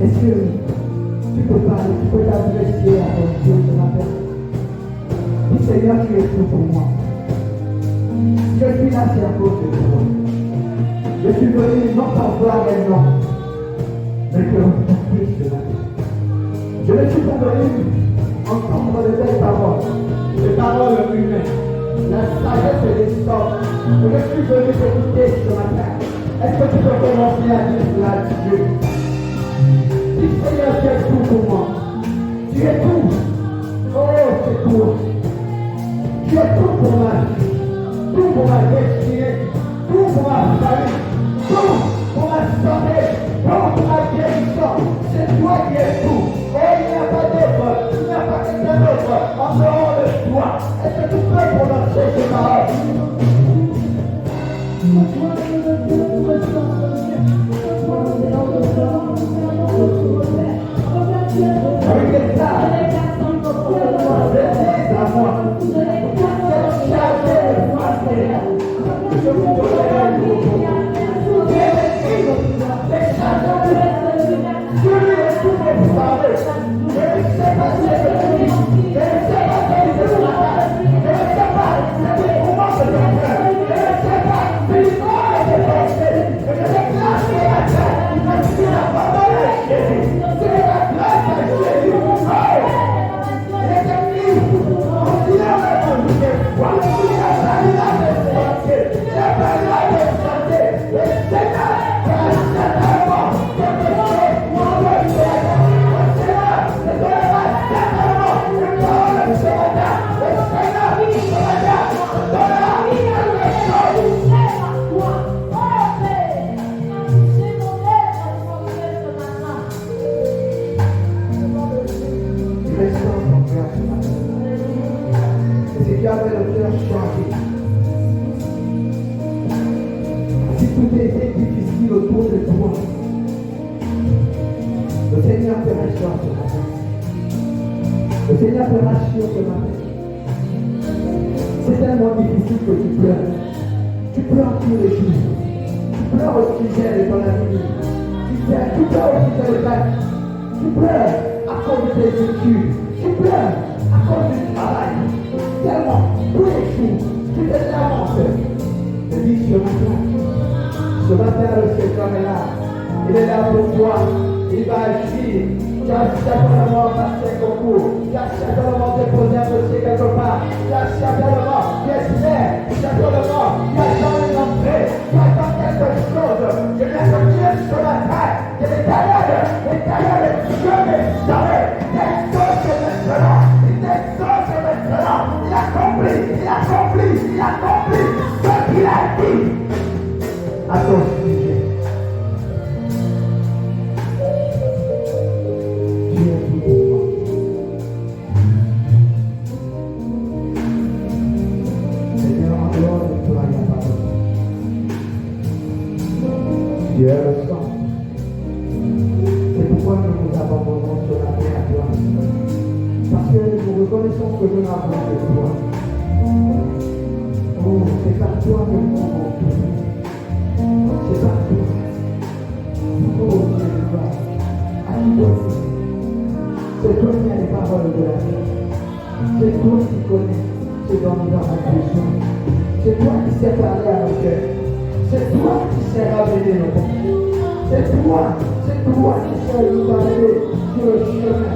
Est-ce que tu peux parler, tu peux t'adresser à ton Dieu ce matin? Dis Seigneur, tu es tout pour moi. Je suis là, c'est à cause de toi. Je suis venu non par gloire et non, mais que l'on puisse ce matin. Je ne suis pas venu entendre de telles paroles, des paroles humaines, la sagesse et les sorts. Je suis venu t'écouter ce matin. Est-ce que tu peux commencer à dire cela à Dieu? Dis Seigneur, tu es tout pour moi. Tu es tout. Oh, c'est toi. Tu es tout pour ma vie, tout pour ma destinée, tout pour ma famille, tout pour ma santé, tout pour ma guérison. C'est toi qui es tout. Oh, il n'y a pas d'autre, il n'y a pas quelqu'un d'autre en dehors de toi. Est-ce que tu peux prononcer ces paroles? Avec les tables, à moi. Je vous donnerai le mot. Je vais tout vous parler. Je ne sais pas ce que je dis. Je ne sais pas ce que je dis. Je ne sais pas comment je dois faire. Je ne sais pas comment je dois faire. Je déclare ce matin. Je suis la parole de Jésus. C'est la grâce de Jésus. Si tout était difficile autour de toi, le Seigneur te rassure ce matin. Le Seigneur te rassure ce matin. C'est tellement difficile que tu pleures. Tu pleures tous les jours. Tu pleures au sujet de ton avenir. Tu pleures au sujet de ta vie. Tu pleures à cause de tes études. Tu pleures à cause du travail. Tellement, tous les jours, tu te lamentes. Je dis ce matin, le Seigneur est là. Il est là pour toi. Il va agir. Tu as certainement passé un concours. Tu as certainement déposé un dossier quelque part. Tu as certainement, tu espères. Certainement, tu attends une entrée. Tu attends quelque chose. Je viens de dire ce matin que les tailleurs de Dieu m'exaucent. Il exauce maintenant. Il exauce maintenant. Il accomplit ce qu'il a dit à ton sujet. Tu es tout pour moi. Seigneur, en dehors de toi, il n'y a pas d'autre. Tu es le sang. C'est pourquoi nous nous abandonnons sur la terre à toi. Parce que nous reconnaissons que nous n'avons que toi. Oh, c'est par toi que nous pouvons tout. C'est par toi. Oh, Dieu de gloire. À qui donner? C'est toi qui as les paroles de la vie. C'est toi qui connais ce dont nous avons besoin. C'est toi qui sais parler à nos cœurs. C'est toi qui sais ramener nos pensées. C'est toi qui sais nous amener sur le chemin.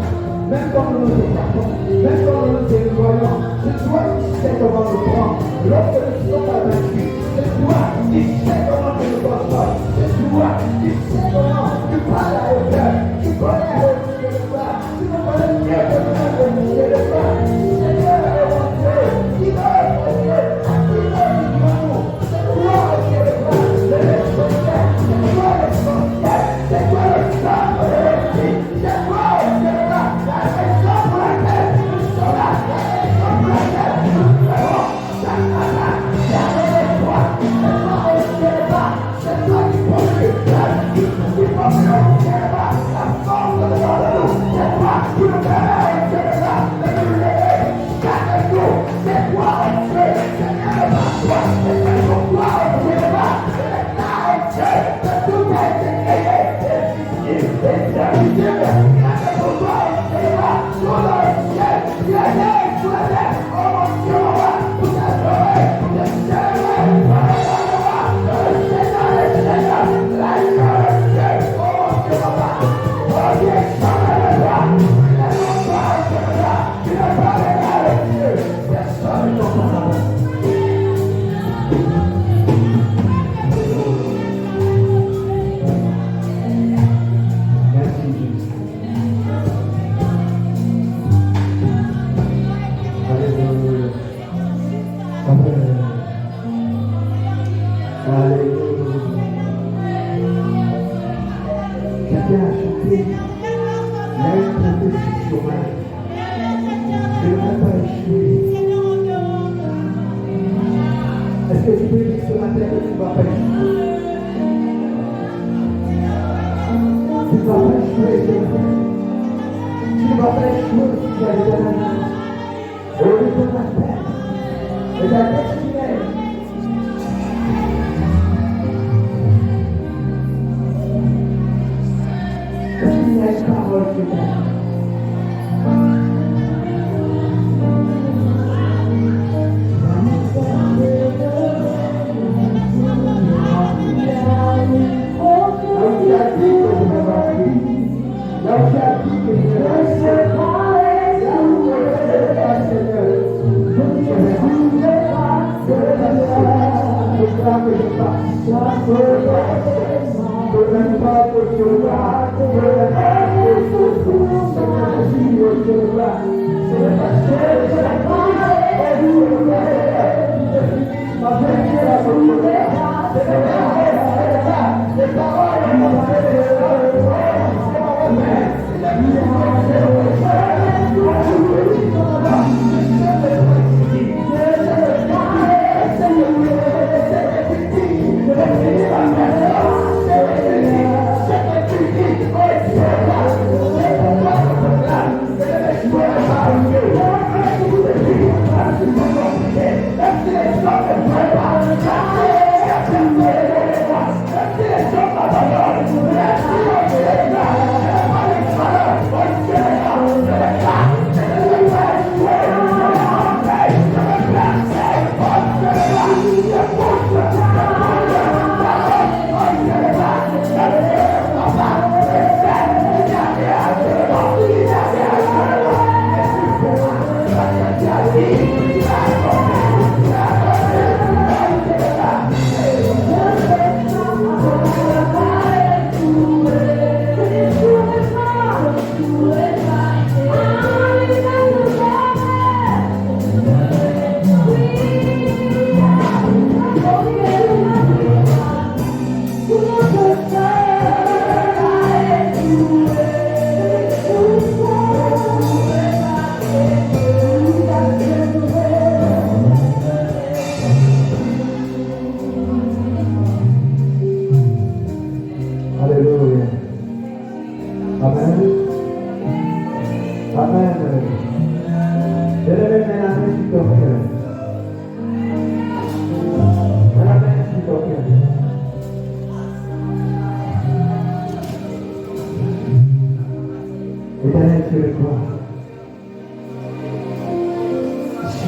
Même quand nous nous écartons, même quand nous nous éloignons, c'est toi qui sais comment nous prendre. Lorsque nous sommes abattus, c'est toi qui sais comment tu nous consoles. C'est toi qui sais comment tu parles à nos cœurs. Tu connais le ciel de toi. Tu nous connais mieux que nous le ciel de toi. Seigneur, mon Dieu, qui donne mon Dieu, qui donne nous. C'est toi le ciel de toi. L'essentiel, c'est toi l'essentiel. C'est toi le centre de la vie. C'est toi le ciel de toi. La raison pour laquelle nous sommes là. La raison pour laquelle nous ferons. C'est toi. C'est toi qui produis la vie, qui produit la force de nous. C'est toi qui nous permet de nous lever chaque jour. C'est toi, Dieu, Seigneur, c'est toi. Et c'est pour toi, Dieu, c'est là, Dieu, que tout a été créé. Et c'est vérité. Il y a une prophétie sur ma vie. Je ne vais pas échouer. Est-ce que tu peux dire ce matin que tu ne vas pas échouer? Tu ne vas pas échouer ce matin. Tu ne vas pas échouer si tu as l'éternel. Au lieu de ta tête et ta destinée. Parce qu'il y a une parole qui est là.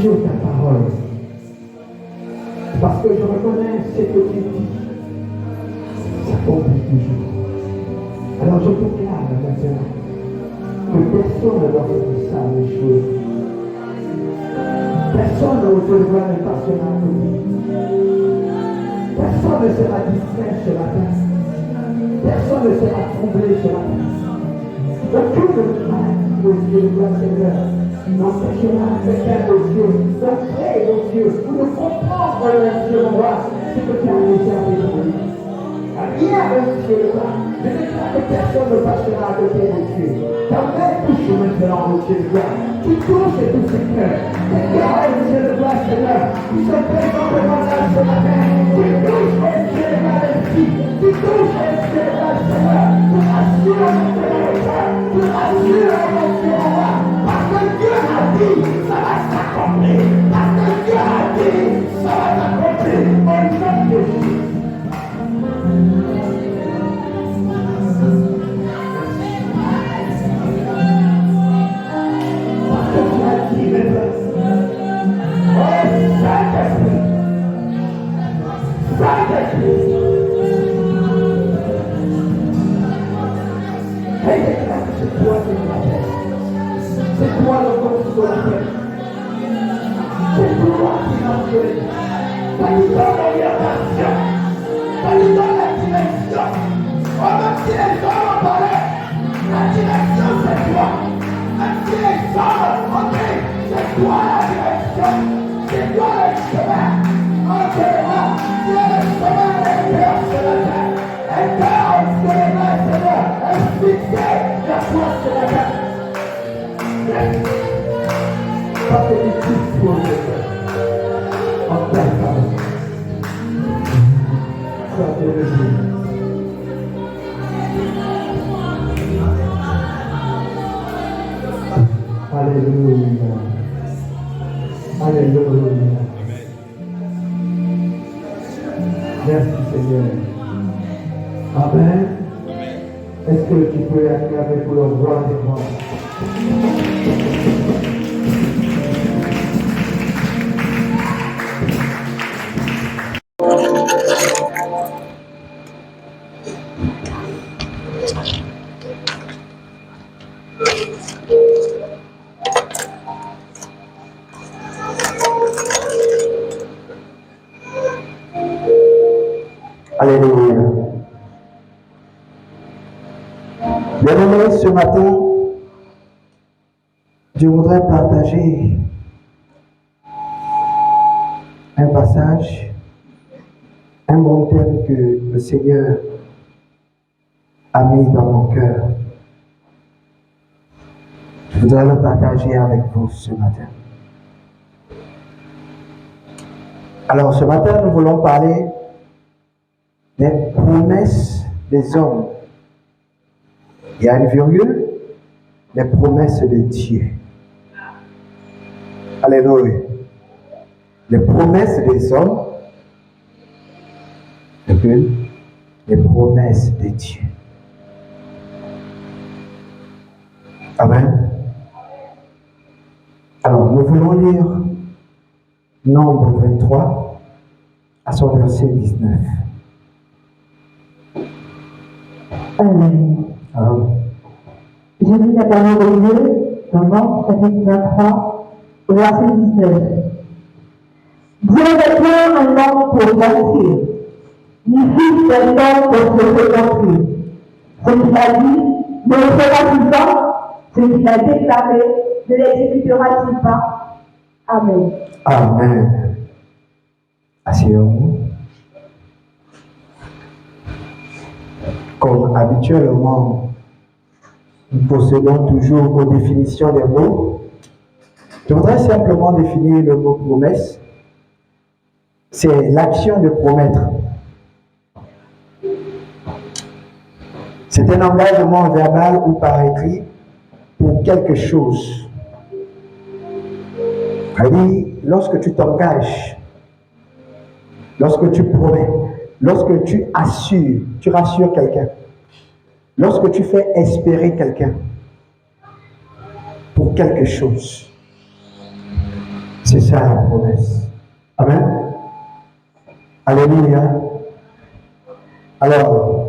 Sur ta parole. Parce que je reconnais ce que tu dis. Ça compte toujours. Alors je te clame maintenant que personne ne doit faire ça les choses. Personne ne recevra les partenaires de vie. Personne ne sera distrait ce matin. Personne ne sera troublé ce matin. Aucune maladie au Dieu de la Seigneur n'empêchera quelqu'un de Dieu d'entrer au Dieu ou de comprendre le Dieu roi ce que tu as réservé pour lui. Rien au Dieu de toi. Je déclare que personne ne passera à côté de Dieu. Ta main touche maintenant au Dieu de gloire. Tu touches tous ces cœurs. Ces cœurs au Dieu de gloire, Seigneur, qui se présentent devant là ce matin. Tu touches au Dieu de la vie. Tu touches au Dieu de la Seigneur. Tu rassures maintenant. Tu rassures mon Dieu roi. Parce que Dieu a dit, ça va s'accomplir. Parce que Dieu a dit, ça va s'accomplir. Au nom de Jésus. C'est toi le consolateur. C'est toi qui m'as sauvé. Ça nous donne l'orientation. Ça nous donne la direction. Même si les hommes ont parlé, la direction c'est toi. Même si les hommes ont dit, c'est toi la direction. C'est toi le chemin. Entièrement, tu es le chemin des cœurs sur la terre. Et cœur, c'est le Seigneur. Et fixé Alléluia. Alléluia. Merci Seigneur. Amen. Est-ce que tu peux acclamer pour leur gloire et gloire? Alléluia. Bien-aimés, ce matin, je voudrais partager un passage, un bon thème que le Seigneur a mis dans mon cœur. Je voudrais le partager avec vous ce matin. Alors, ce matin, nous voulons parler des promesses des hommes. Il y a une virgule, les promesses de Dieu. Alléluia. Les promesses des hommes, virgule, les promesses de Dieu. Amen. Alors, nous voulons lire Nombre 23 à son verset 19. Amen. Je lis la parole de Dieu dans Nombre chapitre 23, au verset 19. Dieu n'est point un homme pour mentir, ni fils d'un homme pour se repentir. Ce qu'il a dit ne le fera-t-il pas? Ce qu'il a déclaré ne l'exécutera-t-il pas? Amen. Amen. Asseyons-nous. Comme habituellement, nous procédons toujours aux définitions des mots. Je voudrais simplement définir le mot promesse. C'est l'action de promettre. C'est un engagement verbal ou par écrit pour quelque chose. C'est-à-dire, lorsque tu t'engages, lorsque tu promets, lorsque tu assures, tu rassures quelqu'un, lorsque tu fais espérer quelqu'un pour quelque chose, c'est ça la promesse. Amen. Alléluia. Alors,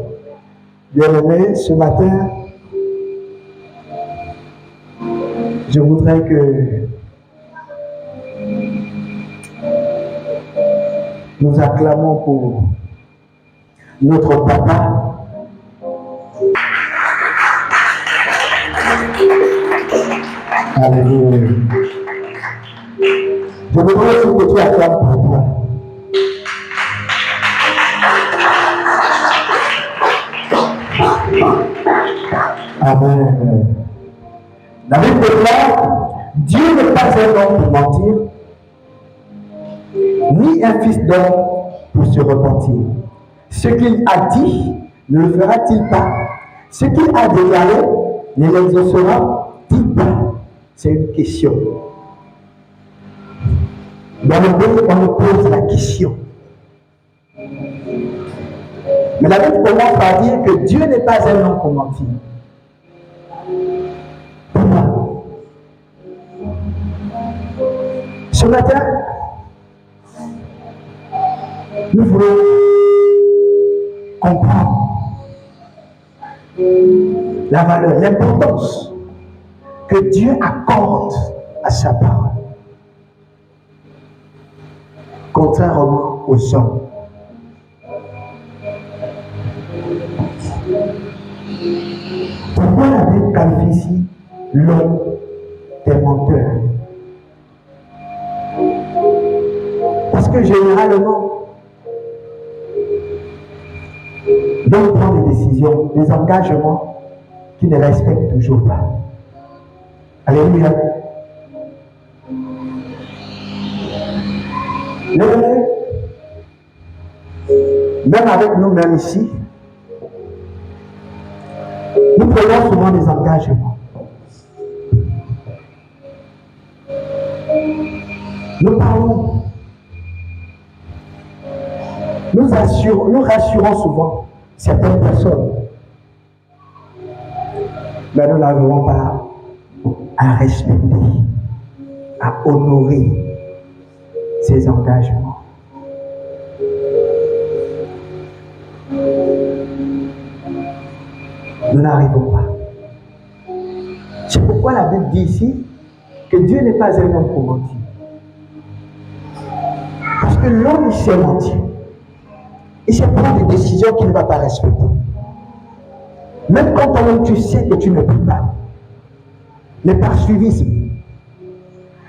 bien-aimés, ce matin, je voudrais que nous acclamons pour notre papa. Alléluia. Je voudrais aussi que tu acclames pour toi. Amen. La Bible déclare, Dieu n'est pas un homme pour mentir, ni un fils d'homme pour se repentir. Ce qu'il a dit, ne le fera-t-il pas? Ce qu'il a déclaré, ne l'exaucera-t-il pas? C'est une question. Dans le Bible, on nous pose la question. Mais la Bible commence par dire que Dieu n'est pas un homme pour mentir. Pourquoi? Ce matin, nous voulons comprendre la valeur, l'importance que Dieu accorde à sa parole, contrairement aux hommes. Pourquoi la Bible qualifie ici l'homme des menteurs? Parce que généralement, l'homme prend des décisions, des engagements qu'il ne respecte toujours pas. Alléluia. Même avec nous-mêmes ici, nous prenons souvent des engagements. Nous parlons, nous rassurons souvent certaines personnes, mais nous n'arrivons pas à respecter, à honorer ces engagements. Nous n'arrivons pas. C'est pourquoi la Bible dit ici que Dieu n'est pas un homme pour mentir. Parce que l'homme, il sait mentir. Il sait prendre des décisions qu'il ne va pas respecter. Même quand toi-même tu sais que tu ne peux pas. Mais par suivisme.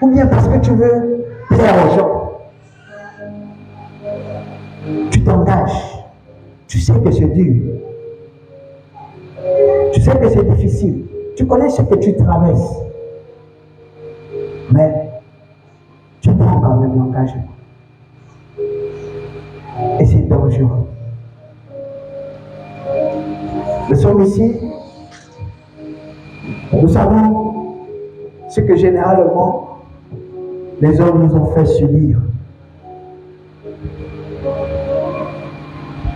Ou bien parce que tu veux plaire aux gens. Tu t'engages. Tu sais que c'est dur. Tu sais que c'est difficile. Tu connais ce que tu traverses. Mais tu prends quand même l'engagement. Et c'est dangereux. Nous sommes ici. Nous savons ce que généralement les hommes nous ont fait subir.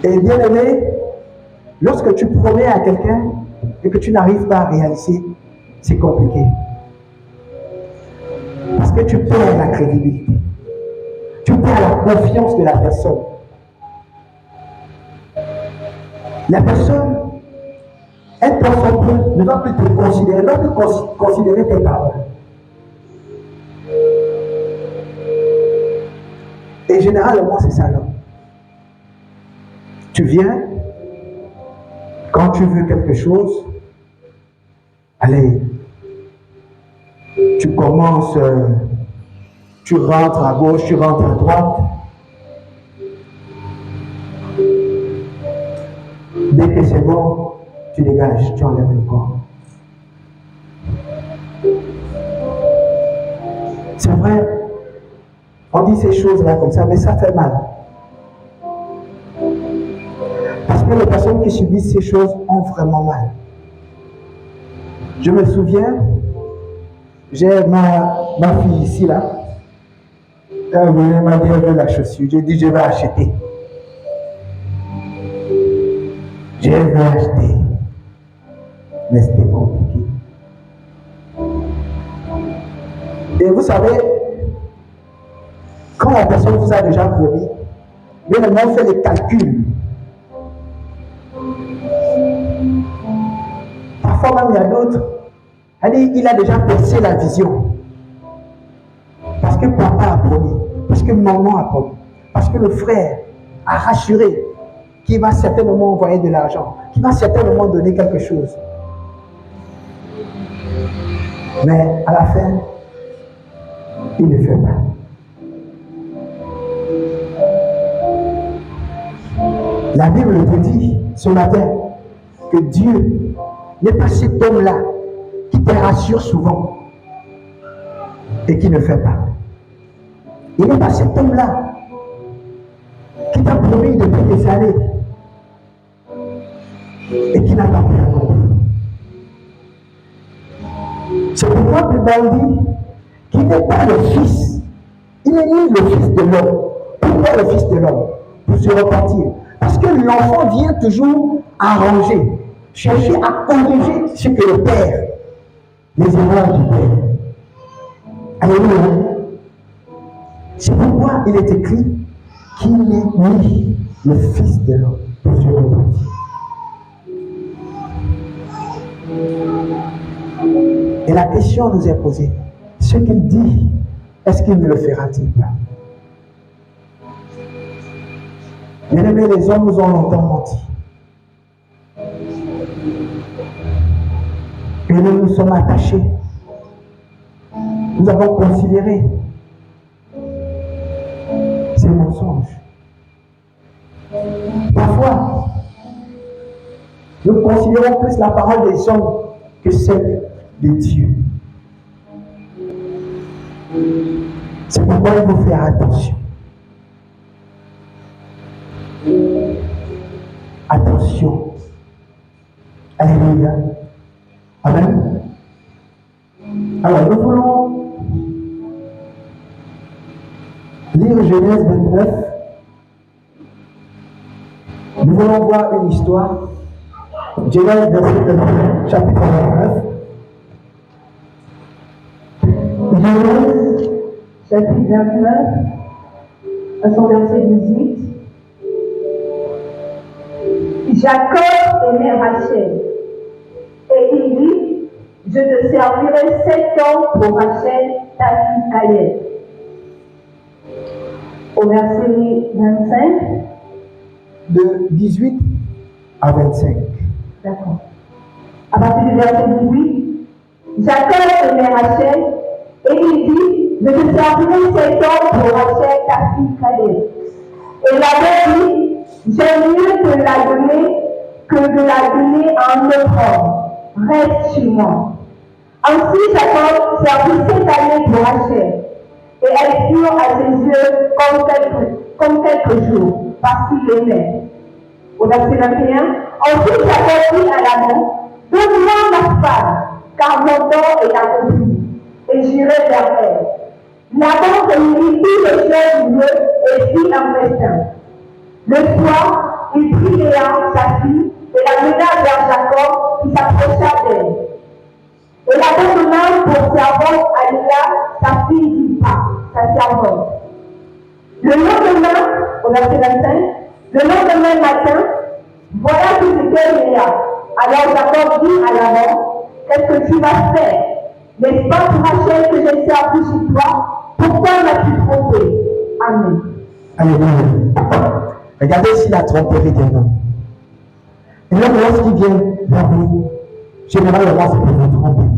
Et bien aimé, lorsque tu promets à quelqu'un et que tu n'arrives pas à réaliser, c'est compliqué. Parce que tu perds la crédibilité. Tu perds la confiance de la personne. La personne, elle ne va plus te considérer, elle ne va plus considérer tes paroles. Et généralement, c'est ça l'homme. Tu viens, quand tu veux quelque chose, allez, tu commences, tu rentres à gauche, tu rentres à droite. Dès que c'est bon, tu dégages, tu enlèves le corps. C'est vrai, on dit ces choses-là comme ça, mais ça fait mal. Parce que les personnes qui subissent ces choses ont vraiment mal. Je me souviens, j'ai ma fille ici, là. Elle m'a dit, elle veut la chaussure. J'ai dit, je vais acheter. Je vais acheter. Mais c'était compliqué. Et vous savez, quand la personne vous a déjà promis, bien on fait les calculs. Parfois même il y a d'autres. Il a déjà percé la vision. Parce que papa a promis. Parce que maman a promis. Parce que le frère a rassuré qu'il va certainement envoyer de l'argent. Qu'il va certainement donner quelque chose. Mais à la fin, il ne fait pas. La Bible te dit ce matin que Dieu n'est pas cet homme-là qui te rassure souvent et qui ne fait pas. Il n'est pas cet homme-là qui t'a promis depuis des années et qui n'a pas pu accomplir. C'est pourquoi le Bible dit qu'il n'est pas le fils. Il n'est ni le fils de l'homme. Pourquoi le fils de l'homme? Pour se repentir. Parce que l'enfant vient toujours arranger, chercher à corriger ce que le père, les erreurs du père. Alléluia. C'est pourquoi il est écrit qu'il n'est ni le fils de l'homme pour se repentir. Et la question nous est posée, ce qu'il dit, est-ce qu'il ne le fera-t-il pas? Bien aimés, les hommes nous ont longtemps menti. Et nous nous sommes attachés. Nous avons considéré ces mensonges. Parfois, nous considérons plus la parole des hommes que celle de Dieu. C'est pourquoi il faut faire attention. protection. Alléluia. Amen. Alors, nous voulons lire Genèse 29. Nous voulons voir une histoire. Genèse chapitre 29. Genèse, chapitre 29, à son verset 18. Jacob aimait Rachel, et il dit, je te servirai 7 ans pour Rachel, ta fille Caleb. Au verset 25. De 18 à 25. D'accord. À partir du verset 18, Jacob aimait Rachel, et il dit, je te servirai 7 ans pour Rachel, ta fille Caleb. Et Laban dit, j'aime mieux te la donner que de la donner à un autre homme. Reste chez moi. Ainsi Jacob servit 7 années pour Rachel, et elles furent à ses yeux comme quelques jours, parce qu'il l'aimait. Au verset 21, ensuite Jacob dit à Laban, donne-moi ma femme, car mon temps est accompli, et j'irai vers elle. Laban réunit tous les choses du lieu et fit un festin. Le soir, il prit Léa, sa fille, et la mena vers Jacob, qui s'approcha d'elle. Et Laban donna pour servante à Léa, sa fille Zilpa, sa servante. Le lendemain, au verset 25, le lendemain matin, voilà que c'était Léa. Alors Jacob dit à Laban, qu'est-ce que tu vas faire? N'est-ce pas pour Rachel que j'ai servi chez toi? Pourquoi m'as-tu trompé? Amen. Alléluia. Regardez ici la tromperie des noms. Et l'homme, lorsqu'il vient vers vous, généralement, c'est pour vous tromper.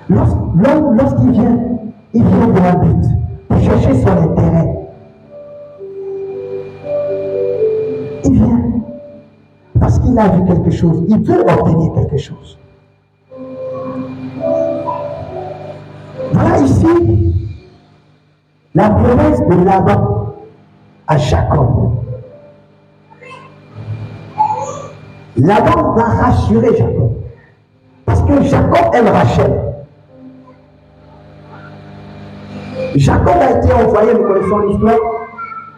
L'homme, lorsqu'il vient, il vient pour un but, pour chercher son intérêt. Il vient parce qu'il a vu quelque chose, il veut obtenir quelque chose. Voilà ici la promesse de Laban à Jacob. Laban va rassurer Jacob. Parce que Jacob aime Rachel. Jacob a été envoyé, nous connaissons l'histoire,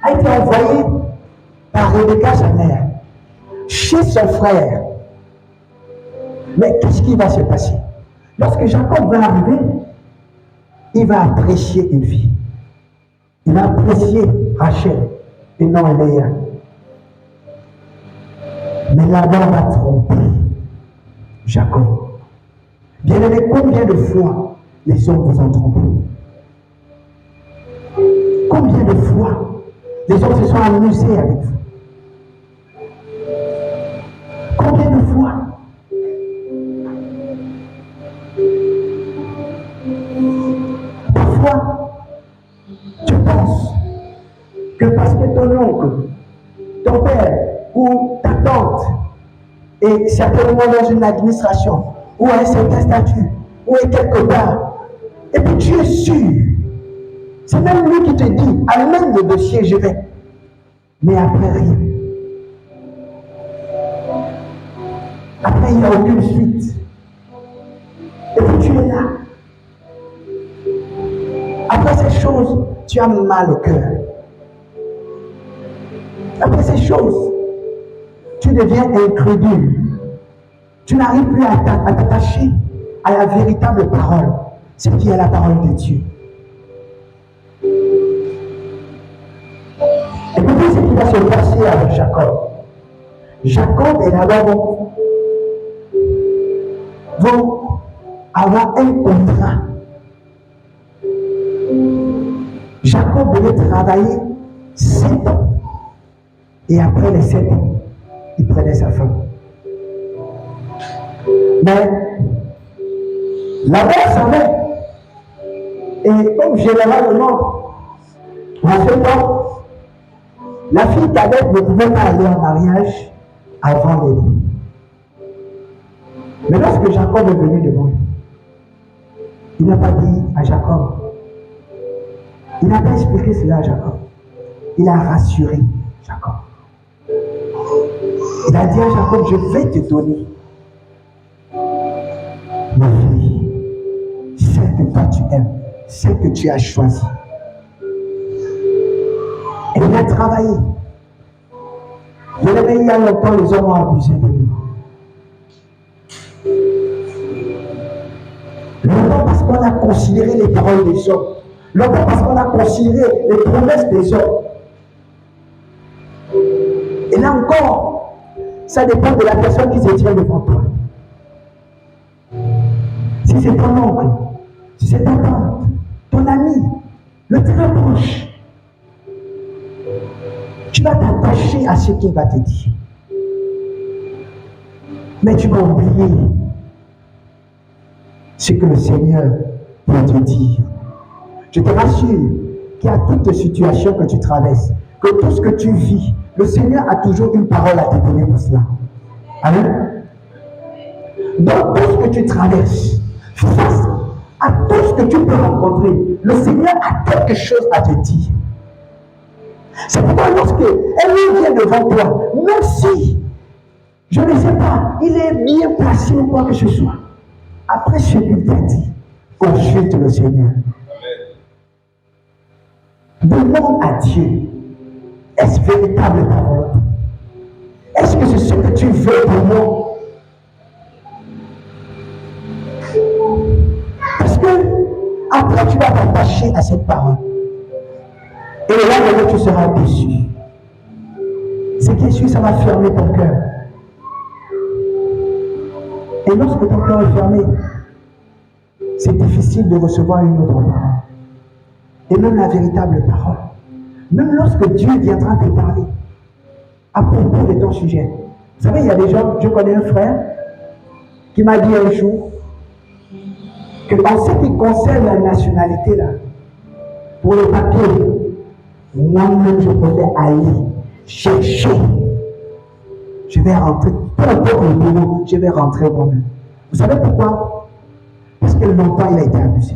a été envoyé par Rebecca, sa mère, chez son frère. Mais qu'est-ce qui va se passer? Lorsque Jacob va arriver, il va apprécier une fille. Il va apprécier Rachel et non Léa. Mais Laban va tromper Jacob. Bien aimé, combien de fois les hommes vous ont trompé? Combien de fois les hommes se sont amusés avec vous? Combien de fois? Parfois, tu penses que parce que ton oncle, ton père ou ta tante est certainement dans une administration ou à un certain statut ou est quelque part, et puis tu es sûr, c'est même lui qui te dit, amène le dossier, je vais. Mais après rien. Après, il n'y a aucune suite. Et puis tu es là. Après ces choses, tu as mal au cœur. Après ces choses, tu deviens incrédule. Tu n'arrives plus à t'attacher à la véritable parole, ce qui est la parole de Dieu. Écoutez ce qui va se passer avec Jacob. Jacob et Laban vont avoir un contrat. Jacob devait travailler 7 ans. Et après les 7 ans, il prenait sa femme. Mais Laban savait. Et comme généralement, en ce temps, la fille cadette ne pouvait pas aller en mariage avant l'aîné. Mais lorsque Jacob est venu devant lui, il n'a pas dit à Jacob, il n'a pas expliqué cela à Jacob. Il a rassuré Jacob. Il a dit à Jacob, je vais te donner ma fille, celle que toi tu aimes, celle que tu as choisie. Et il a travaillé. Je l'ai dit il y a longtemps, les hommes ont abusé de nous. Longtemps parce qu'on a considéré les paroles des hommes. Longtemps parce qu'on a considéré les promesses des hommes. Et là encore, ça dépend de la personne qui se tient devant toi. Si c'est ton oncle, si c'est ta tante, ton ami, le très proche, tu vas t'attacher à ce qu'il va te dire. Mais tu vas oublier ce que le Seigneur peut te dire. Je te rassure qu'il y a toute situation que tu traverses, que tout ce que tu vis, le Seigneur a toujours une parole à te donner pour cela. Amen. Dans tout ce que tu traverses, face à tout ce que tu peux rencontrer, le Seigneur a quelque chose à te dire. C'est pourquoi lorsque elle vient devant toi, même si, je ne sais pas, il est bien placé ou quoi que ce soit, après ce qu'il t'a dit, consulte le Seigneur. Demande à Dieu, est-ce véritable ta volonté? Est-ce que c'est ce que tu veux pour moi? Parce que après tu vas t'attacher à cette parole. Et là, tu seras déçu. Ce qui est sûr, ça va fermer ton cœur. Et lorsque ton cœur est fermé, c'est difficile de recevoir une autre parole. Et même la véritable parole. Même lorsque Dieu viendra te parler à propos de ton sujet. Vous savez, il y a des gens, je connais un frère qui m'a dit un jour que en ce qui concerne la nationalité, là, pour le papier, moi-même je préfère aller chercher. Je vais rentrer, peu importe le bureau, je vais rentrer moi-même. Vous savez pourquoi? Parce que longtemps il a été abusé.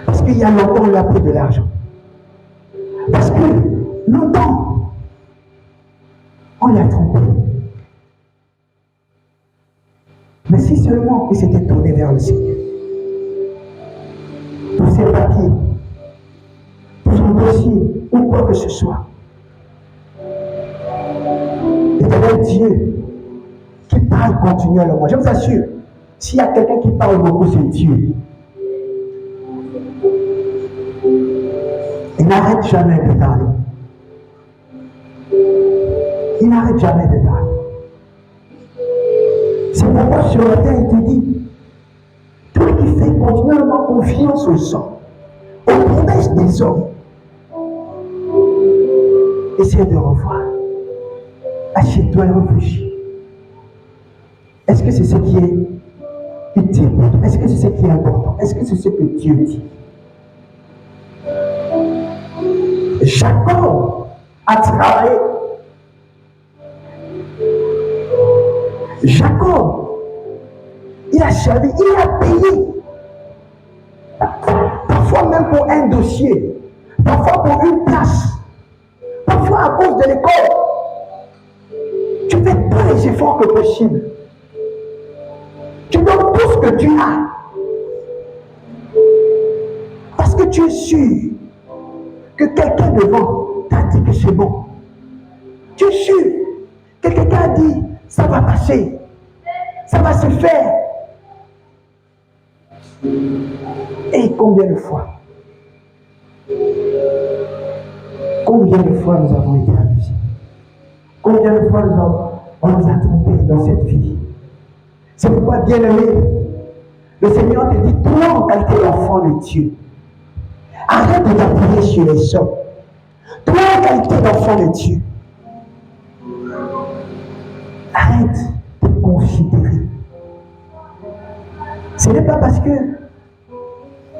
Parce qu'il y a longtemps on lui a pris de l'argent. Parce que longtemps on l'a trompé. Mais si seulement il s'était tourné vers le Seigneur, pour ses papiers, pour son dossier, ou quoi que ce soit, Éternel Dieu qui parle continuellement. Je vous assure, s'il y a quelqu'un qui parle beaucoup, c'est Dieu. Il n'arrête jamais de parler. Il n'arrête jamais de parler. C'est pourquoi sur la terre, il te dit, toi qui fais continuellement confiance aux hommes, aux promesses des hommes, essaie de revoir. Assieds-toi et réfléchis. Est-ce que c'est ce qui est utile? Est-ce que c'est ce qui est important? Est-ce que c'est ce que Dieu dit? Jacob a travaillé. Jacob, il a servi, il a payé. Parfois même pour un dossier, parfois pour une place, parfois à cause de l'école. Tu fais tous les efforts que possible. Tu donnes tout ce que tu as. Parce que tu es sûr que quelqu'un devant t'a dit que c'est bon. Tu es sûr que quelqu'un a dit ça va passer, ça va se faire. Et combien de fois nous avons été abusés? Combien de fois on nous a trompés dans cette vie? C'est pourquoi, bien-aimé, le Seigneur te dit, toi en qualité d'enfant de Dieu, arrête de t'appuyer sur les hommes. Toi en qualité d'enfant de Dieu, arrête de te considérer. Ce n'est pas parce que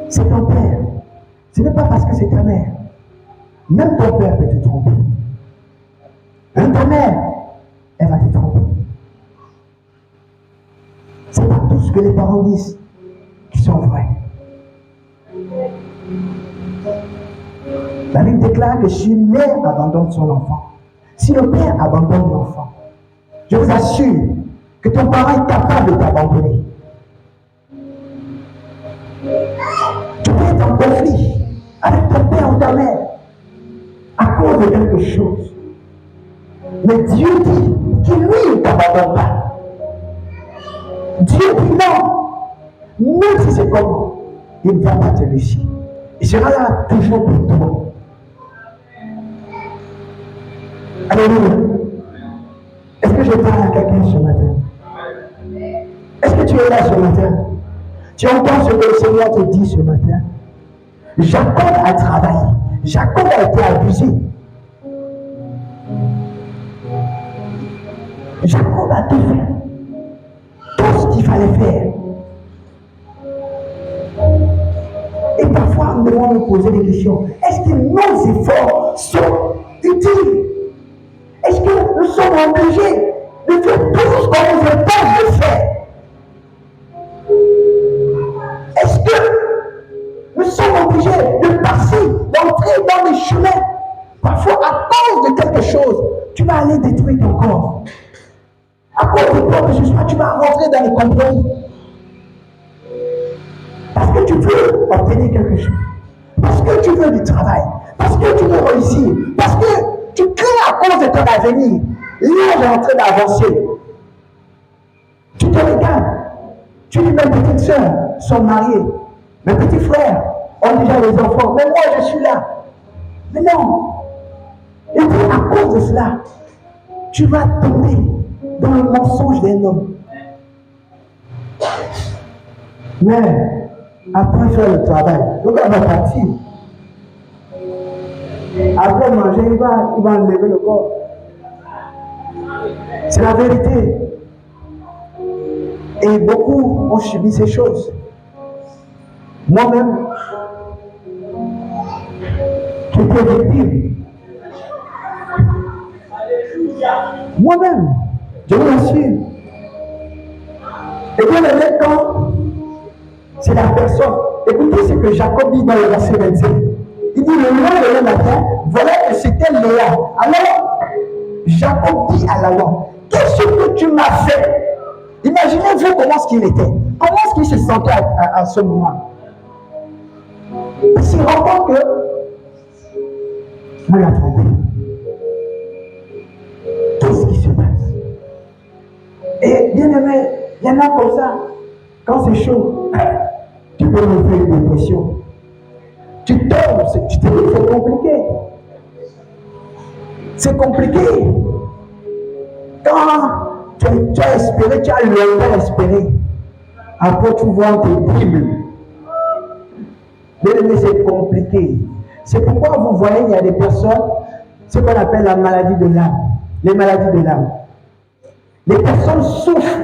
c'est ton père, ce n'est pas parce que c'est ta mère. Même ton père peut te tromper. Même ta mère, elle va te tromper. C'est pas tout ce que les parents disent qui sont vrais. La Bible déclare que si une mère abandonne son enfant, Si le père abandonne l'enfant, je vous assure que ton parent est capable de t'abandonner. Tu peux être en conflit avec ton père ou ta mère à cause de quelque chose. Mais Dieu dit qu'il lui ne t'abandonne pas. Dieu dit non. Même si c'est comment, il ne va pas te laisser. Il sera là toujours pour toi. Alléluia. Est-ce que je parle à quelqu'un ce matin? Est-ce que tu es là ce matin? Tu entends ce que le Seigneur te dit ce matin? Jacob a travaillé. Jacob a été abusé. Jacob a tout fait. Tout ce qu'il fallait faire. Et parfois, nous devons nous poser des questions. Est-ce que nos efforts sont utiles? Est-ce que nous sommes obligés de faire tout ce qu'on nous impose de faire? Est-ce que nous sommes obligés de passer, d'entrer dans des chemins? Parfois, à cause de quelque chose, tu vas aller détruire ton corps. À cause de quoi que ce soit, tu vas rentrer dans les compromis. Parce que tu veux obtenir quelque chose. Parce que tu veux du travail. Parce que tu veux réussir. Parce que tu crains à cause de ton avenir. L'âge est en train d'avancer. Tu te regardes. Tu dis, mes petites soeurs sont mariées. Mes petits frères ont déjà des enfants. Mais moi, je suis là. Mais non. Et puis, à cause de cela, tu vas tomber dans le mensonge d'un homme. Mais, après faire le travail, le gars va partir. Après manger, il va enlever le corps. C'est la vérité. Et beaucoup ont subi ces choses. Moi-même, j'étais victime. Moi-même, je vous l'assure. Et bien, le quand c'est la personne. Écoutez ce que Jacob dit dans le verset 25. Il dit, le lendemain matin, voilà que c'était Léa. Alors, Jacob dit à Laban, qu'est-ce que tu m'as fait? Imaginez-vous comment est-ce qu'il était. Comment est-ce qu'il se sentait à ce moment? Il se rend compte que on l'a trompé. Tout ce qui se passe. Et bien aimé, il y en a comme ça. Quand c'est chaud, tu peux me faire une dépression. Tu tombes, tu te dis que c'est compliqué. C'est compliqué. Quand tu as espéré, tu as longtemps espéré. Après, tu vois tes Bibles. Mais c'est compliqué. C'est pourquoi vous voyez, il y a des personnes, ce qu'on appelle la maladie de l'âme. Les maladies de l'âme. Les personnes souffrent.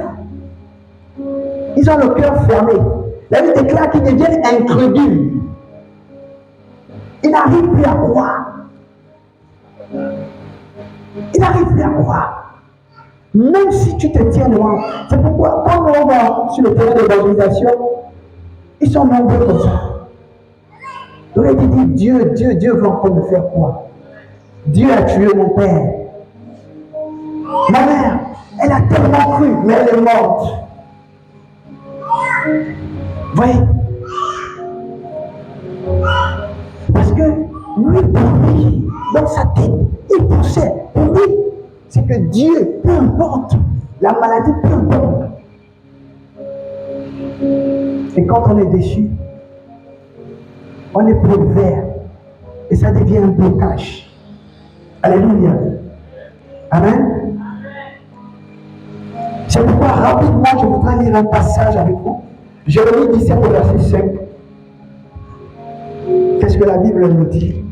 Ils ont le cœur fermé. La Bible déclare qu'ils deviennent incrédules. Ils n'arrivent plus à croire. Ils n'arrivent plus à croire. Même si tu te tiens loin. C'est pourquoi, quand on va sur le terrain d'évangélisation, ils sont nombreux comme ça. On a dit, Dieu veut encore me faire quoi? Dieu a tué mon père. Ma mère, elle a tellement cru, mais elle est morte. Vous voyez? Parce que lui, pour lui, dans sa tête, il pensait, pour lui, c'est que Dieu, peu importe, la maladie, peu importe. Et quand on est déçu, on est vert et ça devient un blocage. Alléluia. Amen. C'est pourquoi rapidement je voudrais lire un passage avec vous. Jérémie 17 verset 5. Qu'est-ce que la Bible nous dit?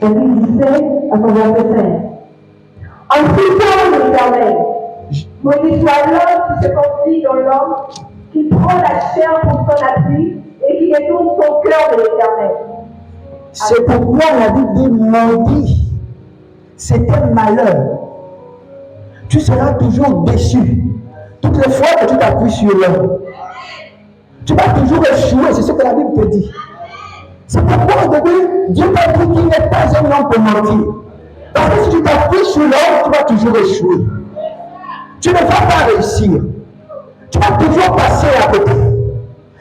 Jérémie 17 à son verset 5. En ce temps, l'Éternel, maudit soit l'homme qui se confie dans l'homme, qui prend la chair pour son appui et qui détourne son cœur de l'Éternel. C'est pourquoi la Bible dit maudit. C'est un malheur. Tu seras toujours déçu. Toutes les fois que tu t'appuies sur l'homme, tu vas toujours échouer. C'est ce que la Bible te dit. C'est pourquoi au début, Dieu t'a dit qu'il n'est pas un homme pour mentir. Parce que si tu t'appuies sur l'homme, tu vas toujours échouer. Tu ne vas pas réussir. Tu vas toujours passer à côté.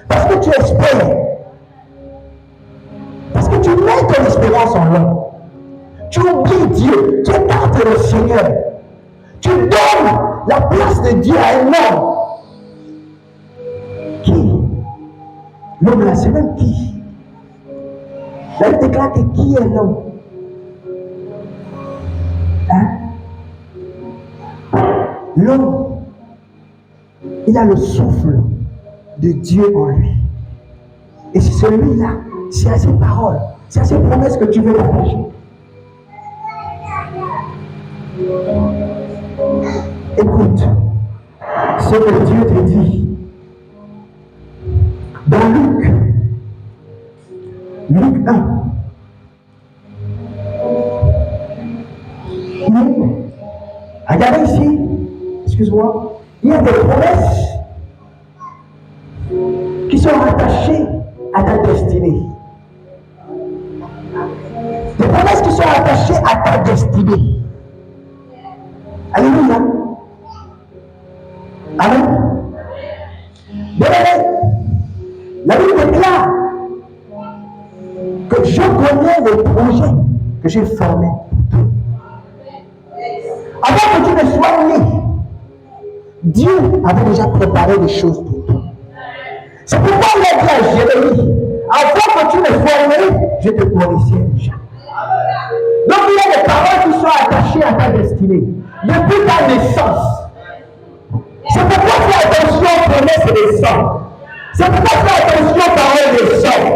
Parce que tu espères. Parce que tu mets ton espérance en l'homme. Tu oublies Dieu. Tu écartes le Seigneur. Tu donnes la place de Dieu à un homme. Qui? L'homme là, c'est même qui? Là, il déclare que qui est l'homme? Hein? L'homme, il a le souffle de Dieu en lui. Et c'est celui-là, c'est à ses paroles, c'est à ses promesses que tu veux partager. Écoute, ce que Dieu te dit dans Luc 1. Regardez ici, excuse-moi, il y a des promesses qui sont attachées à ta destinée. Des promesses qui sont attachées à ta destinée. Alléluia. Amen. Bien-aimé, la Bible déclare que je connais les projets que j'ai formés. Avant que tu ne sois né, Dieu avait déjà préparé des choses pour toi. C'est pourquoi il a dit à Jérémie, avant que tu ne sois né, je te connaissais déjà. Donc il y a des paroles qui sont attachées à ta destinée, depuis ta naissance. C'est pourquoi fais attention aux promesses des sangs. C'est pourquoi fais attention aux paroles des sangs.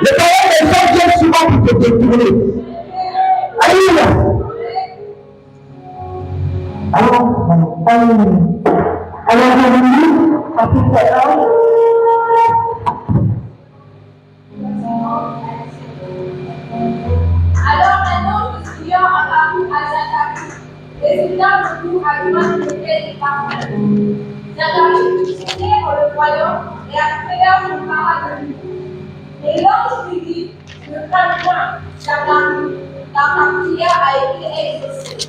Les paroles des sangs viennent souvent pour te détourner. Alléluia. Alors, chapitre 1. Alors un autre Seigneur apparut à Zacharie, désigna le jour à l'image de les parfums. Zacharie était dans le royaume et à travers son parade de lui. Et l'ange lui dit, ne crains point, Zacharie, car ta prière a été exaucée.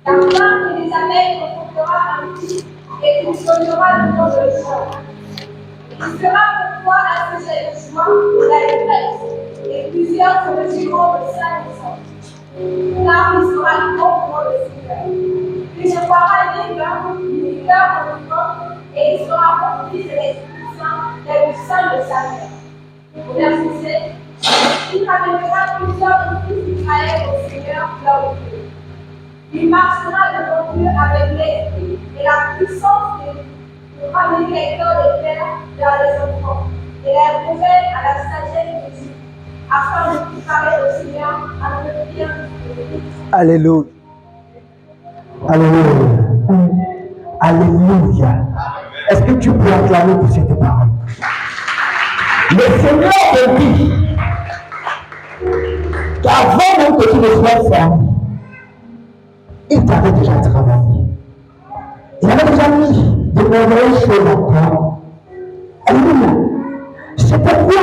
Ta femme Élisabeth enfantera un fils et tu donneras le nom de Jean. Il sera pour toi un sujet de joie et d'allégresse, et plusieurs se mesureront de sa naissance. Car il sera grand pour le Seigneur. Il ne fera ni vin, ni cœur dans le ventre, et il sera rempli de l'Esprit Saint et du sein de sa mère. Verset 7. Il ramènera plusieurs fils d'Israël au Seigneur leur Dieu. Il marchera devant Dieu avec l'esprit et la puissance de Dieu pour ramener les cœurs des pères vers les enfants et les rouver à la sagesse de Dieu, afin de préparer le Seigneur à le bien de Dieu. Alléluia. Alléluia. Alléluia. Est-ce que tu peux acclamer pour cette parole? Le Seigneur te dit qu'avant même que tu ne sois fermé, il t'avait déjà travaillé. Il avait déjà mis de merveilleuses choses en toi. Alléluia. C'est pourquoi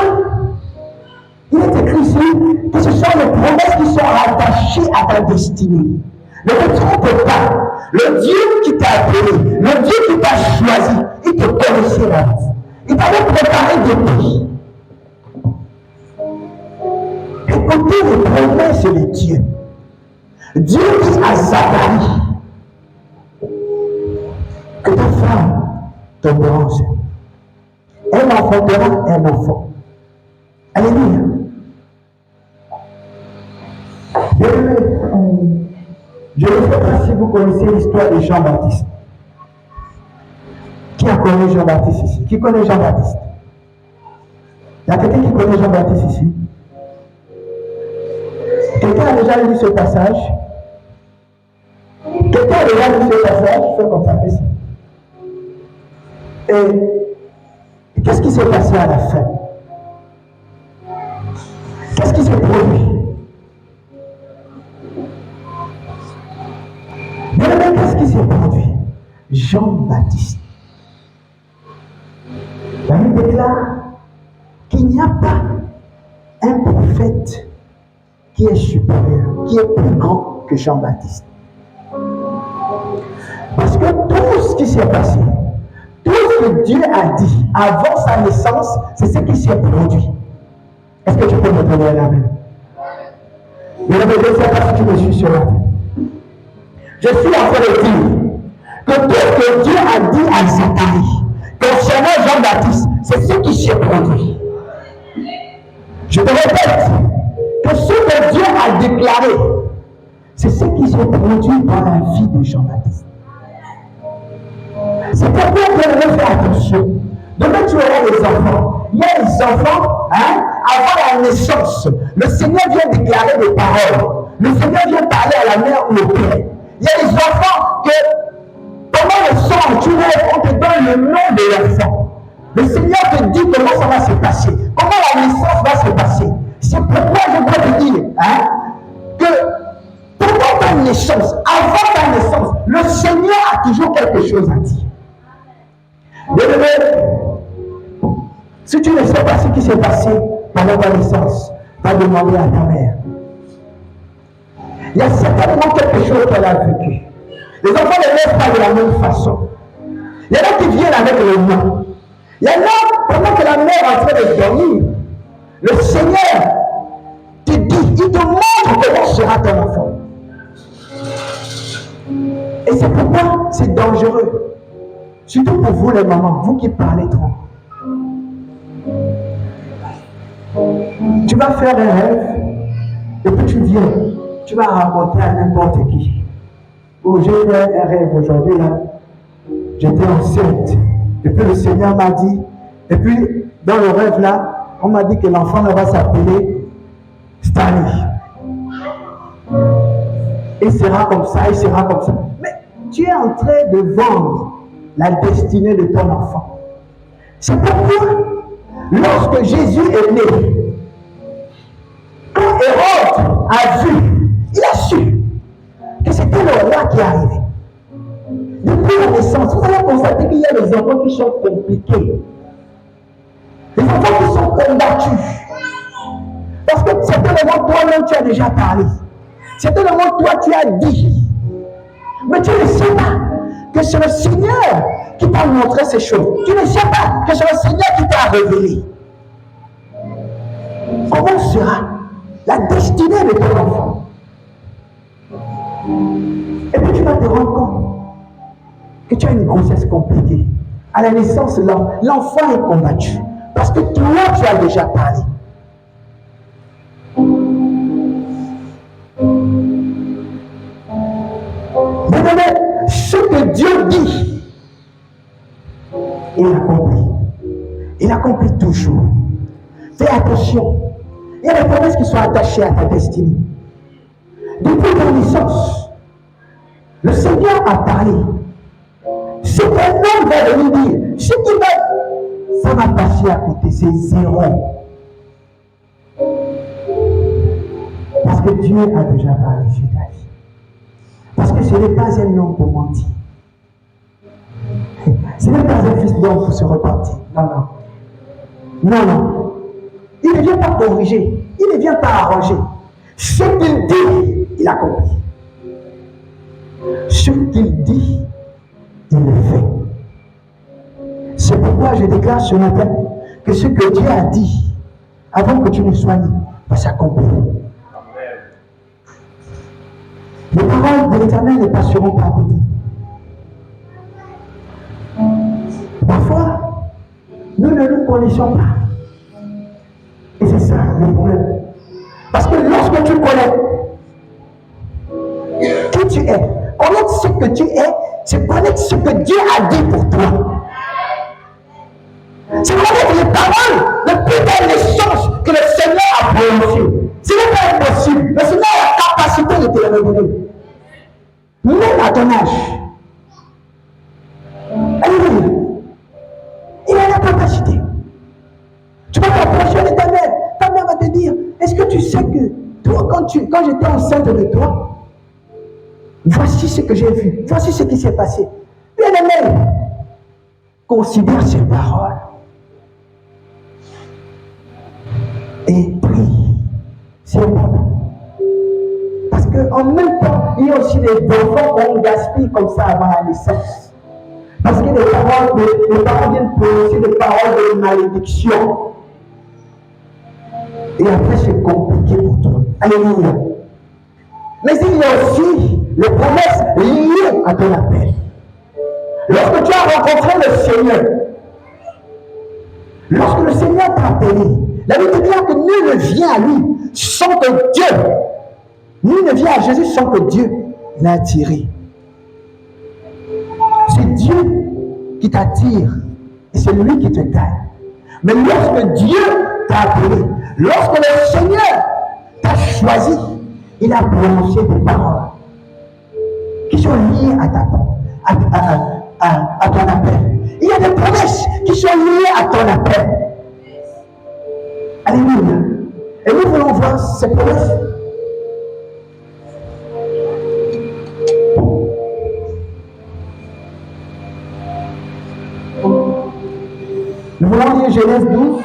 il est écrit ici que ce sont les promesses qui sont attachées à ta destinée. Ne te trompe pas. Le Dieu qui t'a appelé, le Dieu qui t'a choisi, il te connaissait d'avance. Il t'avait préparé depuis. Écoutez les promesses de Dieu. Dieu dit à Zacharie que ta femme tombera enceinte. Elle enfantera un enfant. Alléluia. Je ne sais pas si vous connaissez l'histoire de Jean-Baptiste. Qui a connu Jean-Baptiste ici? Qui connaît Jean-Baptiste? Il y a quelqu'un qui connaît Jean-Baptiste ici? Quelqu'un a déjà lu ce passage? Quelqu'un a déjà lu ce passage? Fais comme ça, ici. Et qu'est-ce qui s'est passé à la fin? Qu'est-ce qui s'est produit? Bien, qu'est-ce qui s'est produit? Jean-Baptiste. La Bible déclare qu'il n'y a pas un prophète prophète qui est supérieur, qui est plus grand que Jean-Baptiste. Parce que tout ce qui s'est passé, tout ce que Dieu a dit avant sa naissance, c'est ce qui s'est produit. Est-ce que tu peux me donner la main? Je ne sais pas si tu me suis sur la tête. Je suis en train de dire que tout ce que Dieu a dit à Zacharie concernant Jean-Baptiste, c'est ce qui s'est produit. Je te répète que ce que Dieu a déclaré, c'est ce qui s'est produit dans la vie de Jean-Baptiste. C'est pourquoi Dieu devait faire attention. Demain, tu auras des enfants. Il y a des enfants, avant la naissance, le Seigneur vient déclarer des paroles. Le Seigneur vient parler à la mère ou au père. Il y a des enfants que, pendant le sang, tu vois, on te donne le nom de l'enfant. Le Seigneur te dit comment ça va se passer, comment la naissance va se passer. C'est pourquoi je dois te dire que pendant ta naissance, avant ta naissance, le Seigneur a toujours quelque chose à dire. Bien-aimé, si tu ne sais pas ce qui s'est passé pendant ta naissance, va demander à ta mère. Il y a certainement quelque chose qu'elle a vécu. Les enfants ne naissent pas de la même façon. Il y en a qui viennent avec le nom. Il y en a, pendant que la mère est en train de dormir, le Seigneur te dit, il te montre comment sera ton enfant. Et c'est pourquoi c'est dangereux. Surtout pour vous les mamans, vous qui parlez trop. Tu vas faire un rêve, et puis tu viens, tu vas raconter à n'importe qui. Oh, j'ai fait un rêve aujourd'hui, là. J'étais enceinte. Et puis le Seigneur m'a dit, et puis dans le rêve là, on m'a dit que l'enfant là va s'appeler Stanley. Il sera comme ça, il sera comme ça. Mais tu es en train de vendre la destinée de ton enfant. C'est pourquoi, lorsque Jésus est né, quand Hérode a vu, il a su que c'était le roi qui arrivait. Depuis la naissance, vous allez constater qu'il y a des enfants qui sont compliqués. Des enfants qui sont combattus. Parce que certainement toi-même tu as déjà parlé. Certainement toi tu as dit. Mais tu ne sais pas que c'est le Seigneur qui t'a montré ces choses. Tu ne sais pas que c'est le Seigneur qui t'a révélé. Comment sera la destinée de ton enfant? Et puis tu vas te rendre compte que tu as une grossesse compliquée. À la naissance, l'enfant est combattu. Parce que toi, tu as déjà parlé. Mais ce que Dieu dit, il accomplit. Il accomplit toujours. Fais attention. Il y a des promesses qui sont attachées à ta destinée. Depuis ta naissance, le Seigneur a parlé. Ce qu'un homme va venir dire, ce qui va, ça va passer à côté, c'est zéro. Parce que Dieu a déjà parlé sur ta vie. Parce que ce n'est pas un homme pour mentir. Ce n'est pas un fils d'homme pour se repentir. Non, non. Non, non. Il ne vient pas corriger. Il ne vient pas arranger. Ce qu'il dit, il accomplit. Ce qu'il dit, il le fait. C'est pourquoi je déclare ce matin que ce que Dieu a dit avant que tu ne sois né va s'accomplir. Les paroles de l'Éternel ne passeront pas à côté. Parfois, nous ne nous connaissons pas. Et c'est ça le problème. Parce que lorsque tu connais qui tu es, connaître ce que tu es, c'est connaître ce que Dieu a dit pour toi. C'est connaître les paroles depuis ta naissance que le Seigneur a prononcées. Ce n'est pas impossible. Le Seigneur a la capacité de te le révéler. Même à ton âge. Alléluia. Il a la capacité. Tu vas t'approcher de ta mère. Ta mère va te dire, est-ce que tu sais que toi, quand j'étais enceinte de toi, voici ce que j'ai vu. Voici ce qui s'est passé. Bien-aimé, considère ces paroles. Et prie qu'en même temps, il y a aussi des enfants qu'on gaspille comme ça avant la naissance. Parce que les parents viennent prononcer des paroles de malédiction. Et après, c'est compliqué pour toi. Alléluia. Mais il y a aussi les promesses liées à ton appel. Lorsque tu as rencontré le Seigneur, lorsque le Seigneur t'a appelé, la Bible dit que nul ne vient à lui sans que Dieu, nul ne vient à Jésus sans que Dieu l'ait attiré. C'est Dieu qui t'attire et c'est lui qui te gagne. Mais lorsque Dieu t'a appelé, lorsque le Seigneur t'a choisi, il a prononcé des paroles qui sont liées à ton appel. Il y a des promesses qui sont liées à ton appel. Alléluia. Et nous voulons voir ces promesses. Nous voulons lire Genèse 12,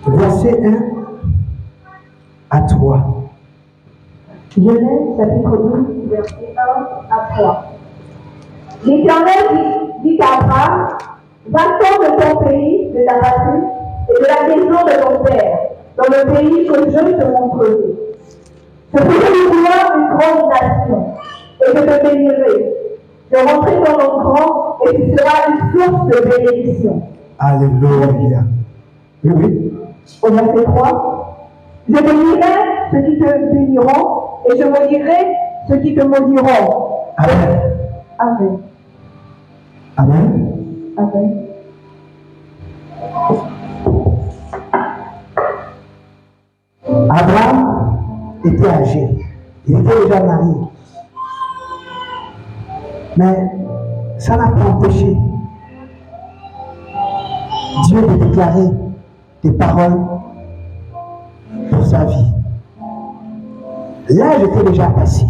verset 1 à 3. Genèse chapitre 12, verset 1 à 3. L'Éternel dit à Abraham, va-t'en de ton pays, de ta patrie, et de la maison de ton père, dans le pays que je te montrerai. Je ferai de toi une grande nation, et je te bénirai. Je rentrerai dans ton camp, et tu seras une source de bénédiction. Alléluia. Oui, oui. Au verset 3, je bénirai ceux qui te béniront, et je maudirai ceux qui te maudiront. Amen. Amen. Amen. Amen. Abraham était âgé. Il était déjà marié. Mais ça n'a pas empêché Dieu de déclarer des paroles pour sa vie. L'âge était déjà passé.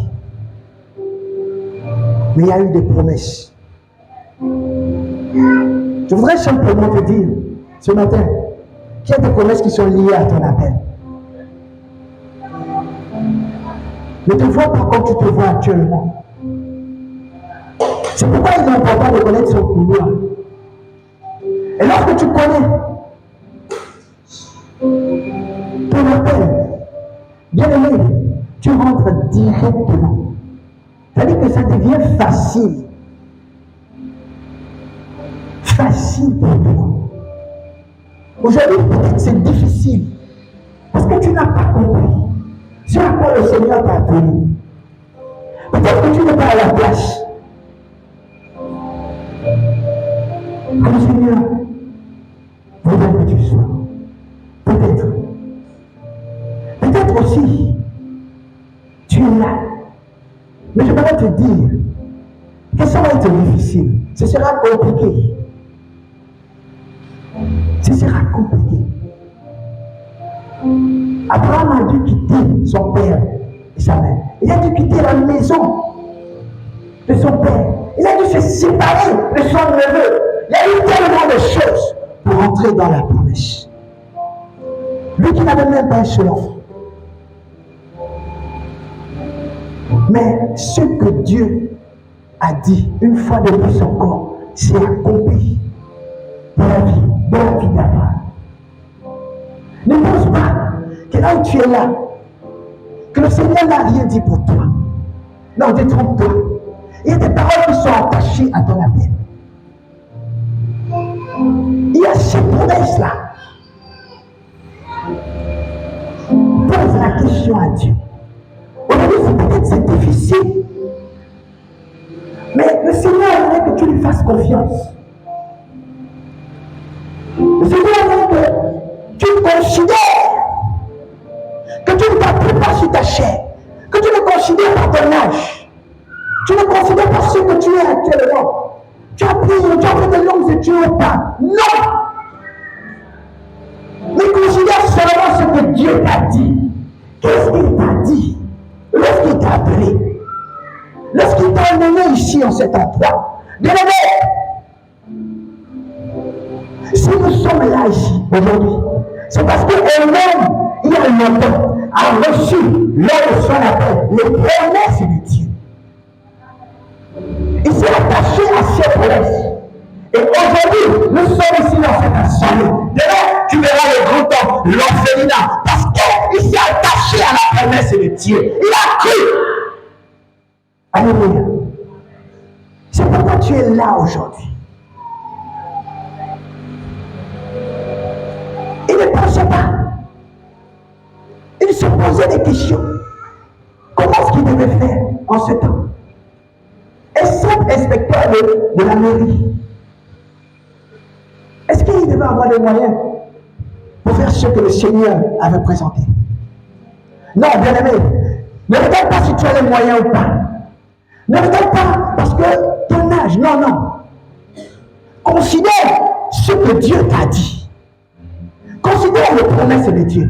Mais il y a eu des promesses. Je voudrais simplement te dire ce matin qu'il y a des promesses qui sont liées à ton appel. Ne te vois pas comme tu te vois actuellement. C'est pourquoi il est important de connaître son pouvoir. Et lorsque tu connais ton appel, bien aimé, tu rentres directement. C'est-à-dire que ça devient facile. Facile pour toi. Aujourd'hui, peut-être c'est difficile. Parce que tu n'as pas compris ce à quoi le Seigneur t'a appelé. Peut-être que tu n'es pas à la place. Que le Seigneur voudrait que tu sois. Peut-être. Peut-être aussi, tu es là. Mais je voudrais te dire que ça va être difficile. Ce sera compliqué. Ce sera compliqué. Abraham a dû quitter son père et sa mère. Il a dû quitter la maison de son père. Il a dû se séparer de son neveu. Il y a eu tellement de choses pour entrer dans la promesse. Lui qui n'avait même pas un seul enfant. Mais ce que Dieu a dit, une fois de plus encore, c'est accompli dans la vie d'Abraham. Ne pense pas que là où tu es là, que le Seigneur n'a rien dit pour toi. Non, détrompe-toi. Il y a des paroles qui sont attachées à ton appel. Il y a ces promesses-là. Pose la question à Dieu. Aujourd'hui, peut-être c'est difficile. Mais le Seigneur aimerait que tu lui fasses confiance. Le Seigneur aimerait que tu considères que tu ne t'appuies pas sur ta chair, que tu ne considères pas ton âge, tu ne considères pas ce que tu es actuellement. Tu as pris, tu as fait de longues études ou pas. Non! Mais considère seulement ce que Dieu t'a dit. Qu'est-ce qu'il t'a dit lorsqu'il t'a appelé? Lorsqu'il t'a emmené ici en cet endroit. Bien-aimé, si nous sommes là ici aujourd'hui, c'est parce qu'on aime il y a longtemps, a reçu lors de son appel les promesses de Dieu. Il s'est attaché à ces promesses. Et aujourd'hui, nous sommes ici dans cette assemblée. Demain, tu verras le grand homme, l'orphelinat, parce qu'il s'est attaché à la promesse de Dieu. Il a cru. Alléluia. C'est pourquoi tu es là aujourd'hui. Il ne pensait pas. Il se posait des questions. Comment est-ce qu'il devait faire en ce temps? Et simple inspecteur de la mairie. Est-ce qu'il devait avoir des moyens pour faire ce que le Seigneur avait présenté? Non, bien aimé. Ne regarde pas si tu as les moyens ou pas. Ne regarde pas parce que ton âge. Non, non. Considère ce que Dieu t'a dit. Considère les promesses de Dieu.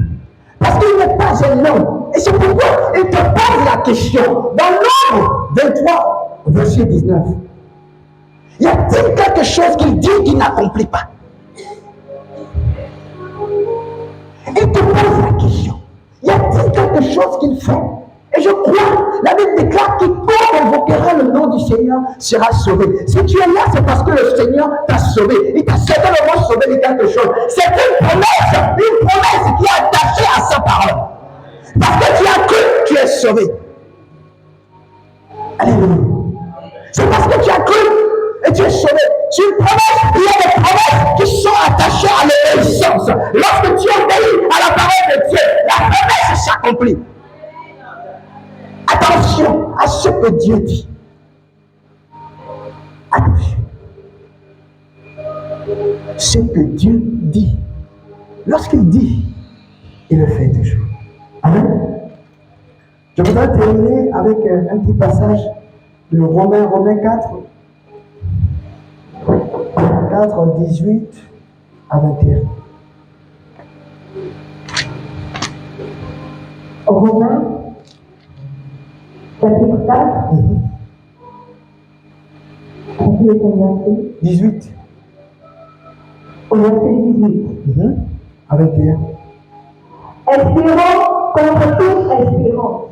Parce qu'il n'est pas un homme. Et c'est pourquoi il te pose la question. Dans Nombre 23, verset 19. Y a-t-il quelque chose qu'il dit qu'il n'accomplit pas? Il te pose la question. Y a-t-il quelque chose qu'il fait? Et je crois, la Bible déclare quiconque invoquera le nom du Seigneur sera sauvé. Si tu es là, c'est parce que le Seigneur t'a sauvé. Il t'a certainement sauvé de quelque chose. C'est une promesse qui est attachée à sa parole. Parce que tu as cru, tu es sauvé. Alléluia. C'est parce que tu as cru et tu es sauvé. C'est une promesse. Il y a des promesses qui sont attachées à l'obéissance. Lorsque tu obéis à la parole de Dieu, la promesse s'accomplit. Attention à ce que Dieu dit. Attention. Ce que Dieu dit. Lorsqu'il dit, il le fait toujours. Amen. Je voudrais terminer avec un petit passage de Romains 4. 4, 18 à 21. Romains, chapitre 4, 18. Au verset 18. À 21. Espérons contre toute espérance.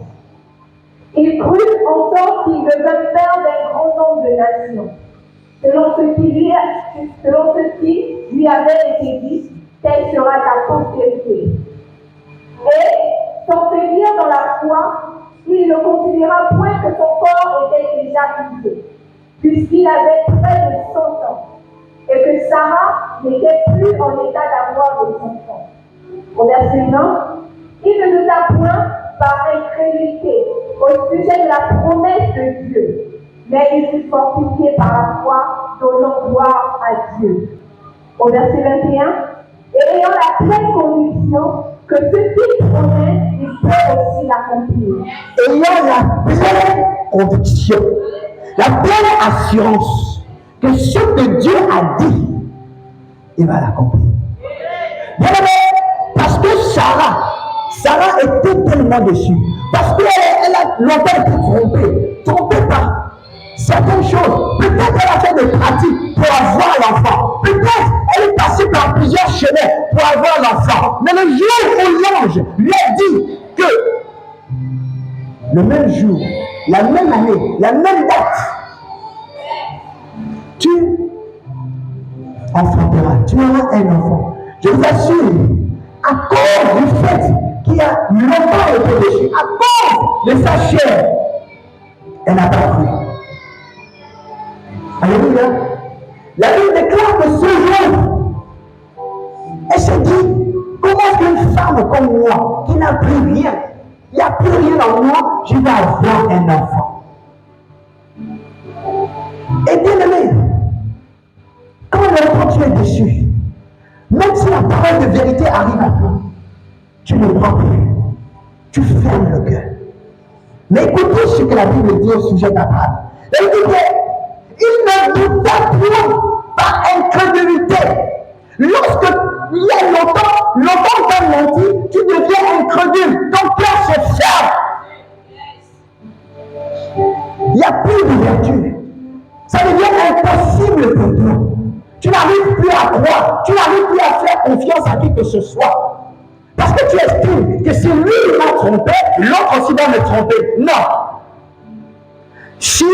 Il crut en sorte qu'il devait faire d'un grand nombre de nations. Selon ce qui lui avait été dit, telle sera ta postérité. Et, sans faiblir dans la foi, il ne considéra point que son corps était déjà usé, puisqu'il avait près de 100 ans, et que Sarah n'était plus en état d'avoir des enfants. Au verset 9, il ne douta point par incrédulité au sujet de la promesse de Dieu, mais il fut fortifié par la foi, donnant gloire à Dieu. Au verset 21, et ayant la pleine conviction que ce qu'il promet, il peut aussi l'accomplir. Ayant la pleine conviction, la pleine assurance que ce que Dieu a dit, il va l'accomplir. Bien aimé, parce que Sarah était tellement déçue. Parce qu'elle a longtemps été trompée par certaines choses. Peut-être elle a fait des pratiques pour avoir l'enfant. Peut-être elle est passée par plusieurs chemins pour avoir l'enfant. Mais le jour où l'ange lui a dit que le même jour, la même année, la même date, tu enfanteras, tu auras un enfant. Je vous assure, à cause du fait qu'il a longtemps été déchu, à cause de sa chair, elle n'a pas cru. Alléluia. La Bible déclare que ce jour, elle s'est dit, comment est-ce qu'une femme comme moi, qui n'a plus rien, il n'y a plus rien en moi, je vais avoir un enfant. Et bien aimé, quand tu es déçu, même si la parole de vérité arrive à toi, tu ne crois plus. Tu fermes le cœur. Mais écoutez ce que la Bible dit au sujet d'Abraham. Elle dit qu'il ne douta point par incrédulité. Lorsque il y a longtemps t'as menti, tu deviens incrédule. Ton cœur se ferme. Il n'y a plus d'ouverture. Ça devient impossible pour toi. Tu n'arrives plus à croire. Tu n'arrives plus à faire confiance à qui que ce soit. Parce parce que tu estimes que si lui m'a trompé, l'autre aussi va me tromper. Non. Si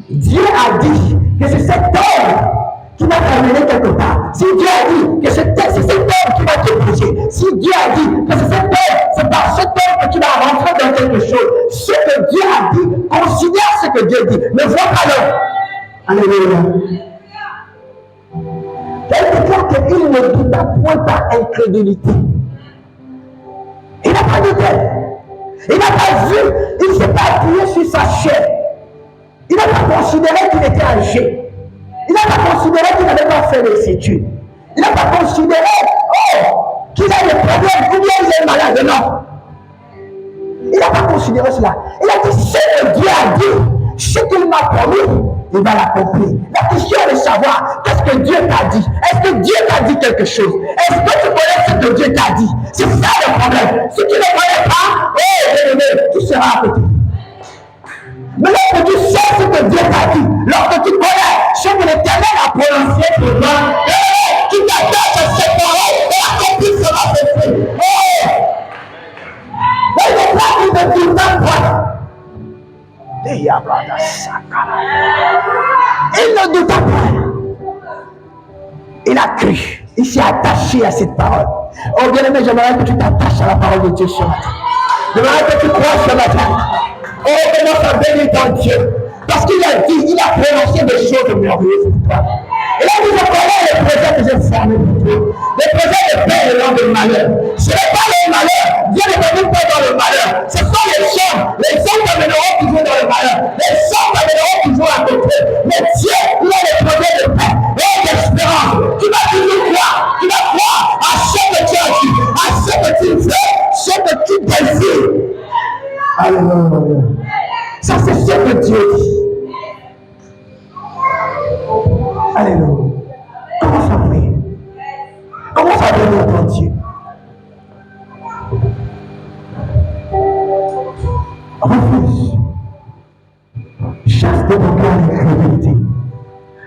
Dieu a dit que c'est cet homme qui va t'amener quelque part, si Dieu a dit que c'est cet homme qui va t'épouser, si Dieu a dit que c'est cet homme, c'est par cet homme que tu vas rentrer dans quelque chose, ce que Dieu a dit, considère ce que Dieu dit. Ne vois pas l'homme. Alléluia. Elle déclare qu'il ne douta point par incrédulité. Il n'a pas douté. Il n'a pas vu, il ne s'est pas appuyé sur sa chair. Il n'a pas considéré qu'il était âgé. Il n'a pas considéré qu'il n'avait pas fait les études. Il n'a pas considéré, qu'il a des problèmes, ou bien il est malade. Non. Il n'a pas considéré cela. Il a dit, ce que Dieu a dit, ce qu'il m'a promis, il va l'accomplir. La question est de savoir, qu'est-ce que Dieu t'a dit? Est-ce que Dieu t'a dit quelque chose? Est-ce que tu connais ce que Dieu t'a dit? C'est ça le problème. Si tu ne connais pas, tu seras arrêté. Mais lorsque tu sais ce que Dieu t'a dit, lorsque tu connais ce que l'Éternel a prononcé pour toi, tu t'attaches à cette parole et l'accomplir sera fait. Il n'est pas qu'il ne dit pas quoi. Il ne douta pas. Il a cru. Il s'est attaché à cette parole. Oh bien-aimé, j'aimerais que tu t'attaches à la parole de Dieu ce matin. J'aimerais que tu crois ce matin. Oh, commence à bénir ton Dieu. Parce qu'il a dit, il a prononcé des choses merveilleuses pour toi. Et là, vous connaissez les projets que j'ai formés pour toi. Les projets de paix et non de malheur. Ce n'est pas le malheur. Dieu ne t'amène pas dans le malheur. Ce sont les hommes. Les hommes t'amèneront toujours dans le malheur. Les hommes t'amèneront toujours à côté. Mais Dieu, il a des projets de paix et d'espérance. Tu vas toujours croire. Tu vas croire à ce que tu as dit, à ce que tu veux, ce que tu désires. Alléluia. Ça, c'est ce que Dieu dit. Alléluia. Commence à prier. Commence à bénir ton Dieu. Refuse. Chasse de ton cœur l'incrédulité.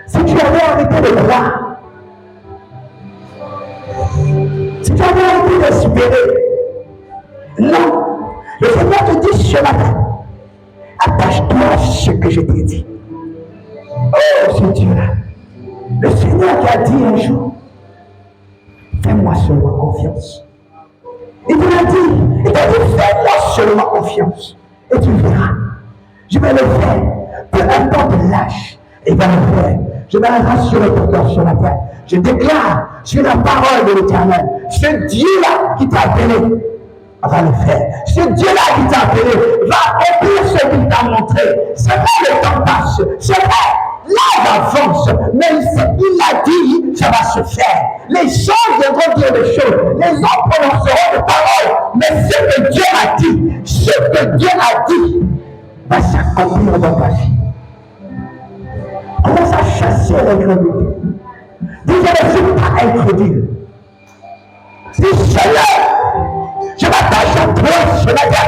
Si tu avais arrêté de croire, si tu avais arrêté d'espérer, non. Le Seigneur te dit ce matin, attache-toi à ce que je t'ai dit. Oh, ce Dieu-là. Le Seigneur qui a dit un jour, fais-moi seulement confiance. Il te l'a dit, il t'a dit, fais-moi seulement confiance. Et tu verras. Je vais le faire. Peu importe l'âge, il va le faire. Je vais rassurer ton cœur ce matin. Je déclare sur la parole de l'Éternel, ce Dieu-là qui t'a appelé, va le faire. Ce Dieu-là qui t'a appelé va accomplir ce qu'il t'a montré. C'est vrai, le temps passe. C'est vrai, l'âge avance. Mais il a dit, ça va se faire. Les choses viendront dire des choses. Les hommes prononceront des paroles. Mais ce que Dieu a dit, ce que Dieu a dit, va s'accomplir dans ta vie. Commence à chasser l'incrédulité. Dis, je ne suis pas incrédule. Dis, Seigneur, je m'attache à toi ce matin.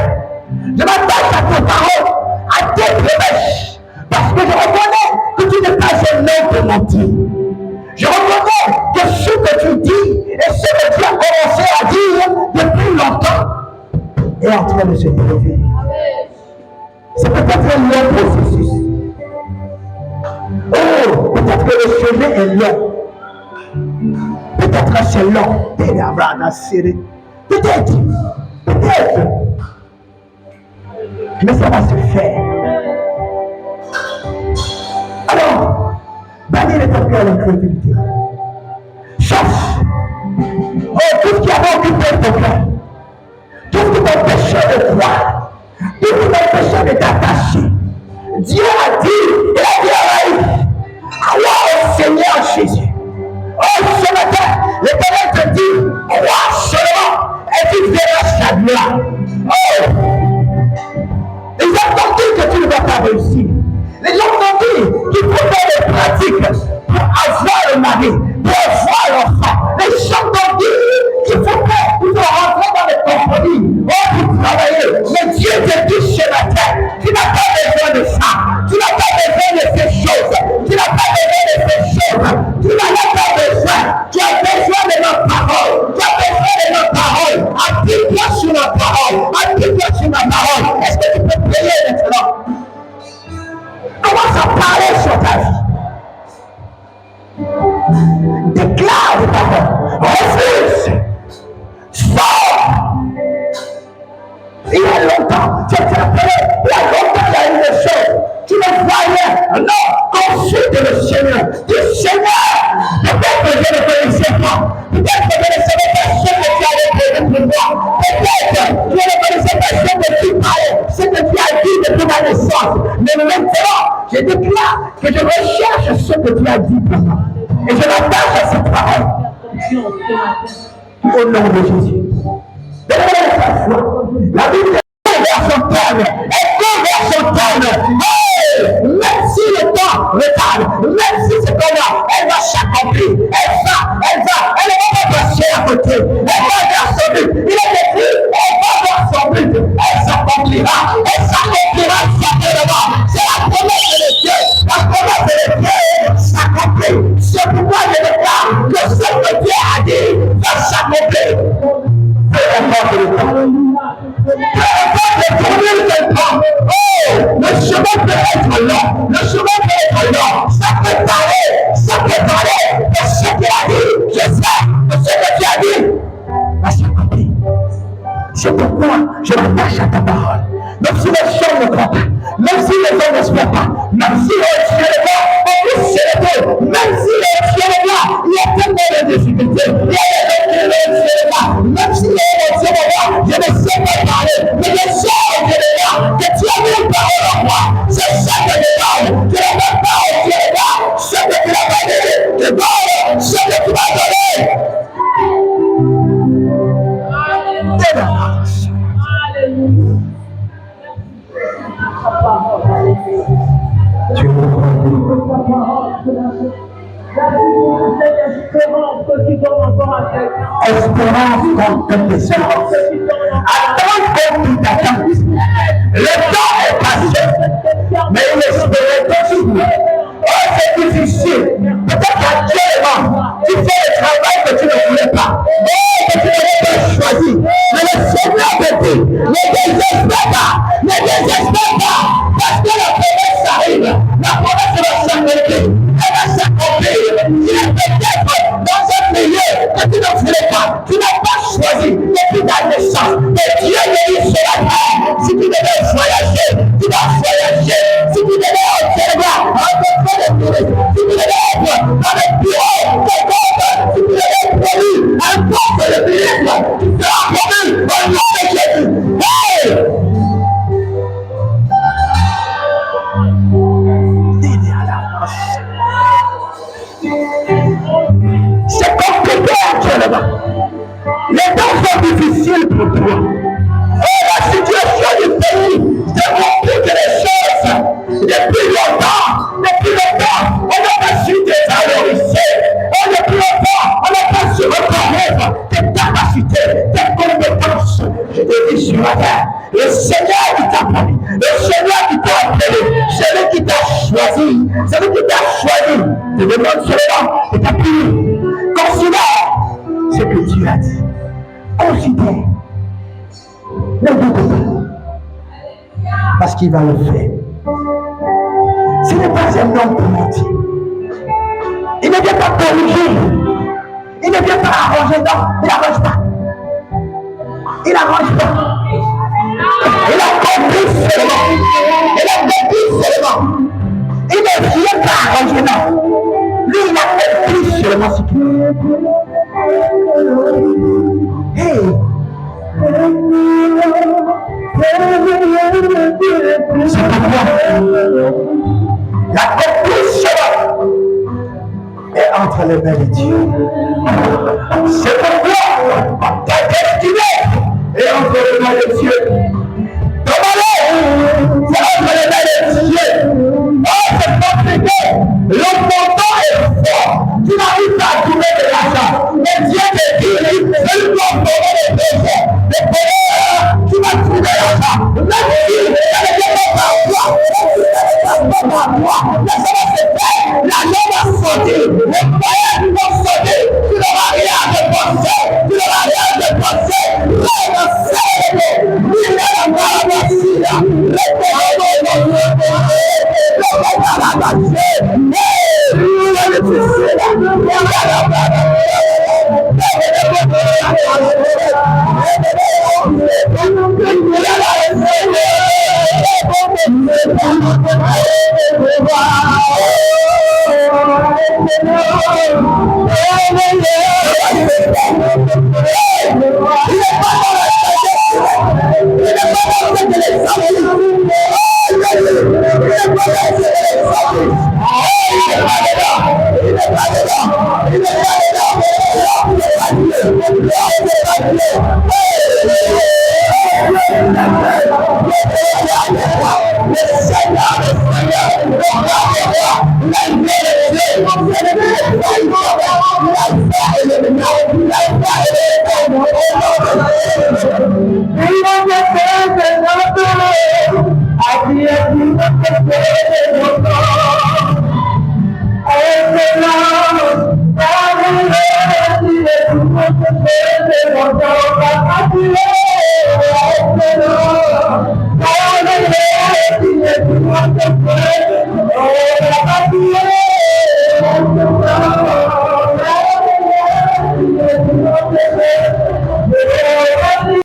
Je m'attache à tes paroles, à tes promesses. Parce que je reconnais que tu n'es pas un homme de mentir. Je reconnais que ce que tu dis et ce que tu as commencé à dire depuis longtemps est en train de se développer. C'est peut-être un long processus. Oh, peut-être que le chemin est long. Peut-être que c'est long. Peut-être. Peut-être. Mais ça va se faire. Alors, bannis de ton cœur l'incrédulité. Chasse. Oh, tout ce qui avait occupé ton cœur. Tout ce qui t'empêchait de croire. Tout ce qui t'empêchait de t'attacher. Dieu a dit, il a dit à Marie, crois au Seigneur Jésus. Oh, ce matin, l'Éternel te dit, crois seulement et tu verras sa gloire. Oh, les gens t'ont dit que tu ne vas pas réussir. Les gens t'ont dit qu'il faut faire des pratiques pour avoir le mari, pour avoir l'enfant. Les gens t'ont dit qu'il faut rentrer dans les compromis, pour travailler. Mais Dieu te dit ce matin, tu n'as pas besoin de ça. Tu n'as pas besoin de ces choses. Tu n'as pas besoin de ces choses. Tu n'en as pas besoin. Tu as besoin de notre parole. Tu as besoin de notre parole. Appuie appuie-toi sur ma parole. Est-ce que tu peux prier maintenant? Commence à parler sur ta vie. Déclare des paroles. Refuse. Sors. Il y a longtemps, tu as appelé, il y a longtemps, il y a eu des choses. Tu ne voyais. Non, consulte le Seigneur. Dis Seigneur, peut-être que je ne connaissais pas. Peut-être que je ne savais pas ce que tu avais prévu pour moi. Peut-être que je ne connaissais pas ce que tu parlais, ce que tu as dit depuis ma naissance. Mais maintenant, je déclare que je recherche ce que tu as dit pour moi. Et je m'attache à cette parole. Au nom de Jésus. La Bible est vers son terme. Elle court vers son terme. Hey! Même si le temps retarde, même si c'est comme là, elle va s'accomplir. Elle va pas passer à côté. Elle va vers son but. Il est écrit, elle va vers son but. Elle s'accomplira. Elle s'accomplira certainement. C'est la promesse de Dieu. La promesse de Dieu s'accomplit. C'est pourquoi je déclare que ce que Dieu a dit va s'accomplir. Peu importe le temps. Peu importe le tournure del temps. Oh, le chemin peut être long. Le chemin peut être long. Ça peut parler de ce qu'il a dit. Je sais que ce que tu as dit va s'accomplir. C'est pourquoi je m'attache à ta parole. Même si les choses ne croient pas, même si les hommes n'espèrent pas, même si les cieux ne voient, on peut célébrer. Même si les cieux ne voient, il y a tellement de difficultés. Il y a des gens qui ne le voient. Même si les cieux ne voient, je ne sais pas parler. Mais je sais au Dieu de là que tu as mis une parole en moi. C'est ça que je parle. Je ne veux pas au Dieu de là. Ce que tu n'as pas dit, je parle. Ce que tu m'as donné. Tu espérance contre tes espérances. Attends pour t'attendre. Le temps est passé, mais il espérait toujours. Oh, c'est difficile. Peut-être actuellement, tu fais le travail que tu ne voulais pas. Oh, que tu n'avais pas choisi. Mais le Seigneur te dit, ne désespère pas, parce que la promesse arrive. La promesse va s'accomplir. Elle va s'accomplir. Il est peut-être dans un milieu que tu ne voulais pas. Tu n'as pas choisi depuis ta naissance. Mais Dieu te dit sur la terre, si tu devais voyager, tu vas voyager. Si tu devais observer, rencontrer des touristes, si tu devais être dans le bureau, si tu devais être promu, un poste de ministre, tu seras promu au nom de Jésus. Hey! C'est compliqué actuellement. Les temps sont difficiles pour toi. Et la situation du pays complique les choses. Depuis longtemps, on n'a pas su dévaloriser. Depuis longtemps, on n'a pas su reconnaître tes capacités, tes compétences. Je te dis sur la terre, le Seigneur qui t'a promis, le Seigneur qui t'a appelé, celui qui t'a choisi, je demande seulement de t'appuyer. Considère ce que Dieu a dit. Considère. Ne doute pas. Parce qu'il va le faire. Ce n'est pas un homme pour mentir. Il ne vient pas corriger. Il ne vient pas arranger. Non, il n'arrange pas. Il n'arrange pas. Il a compris seulement. Il ne vient pas arranger. Non. Lui, il a compris seulement ce qu'il veut. Hey! C'est pourquoi la compréhension est entre les mains de Dieu. C'est pourquoi ta destinée est entre les mains de Dieu. Demandez, c'est entre les mains de Dieu. Oh, c'est compliqué. Le montant est fort. Tu n'arrives pas à trouver de l'argent. Mais Dieu te dit, c'est le montant de besoin. Le bonheur, tu vas trouver l'argent. Même si ça ne dépend pas à toi, mais ça va se faire. L'argent va sortir. Les moyens vont sortir. Tu n'auras rien à dépenser. Rien à célébrer. Let's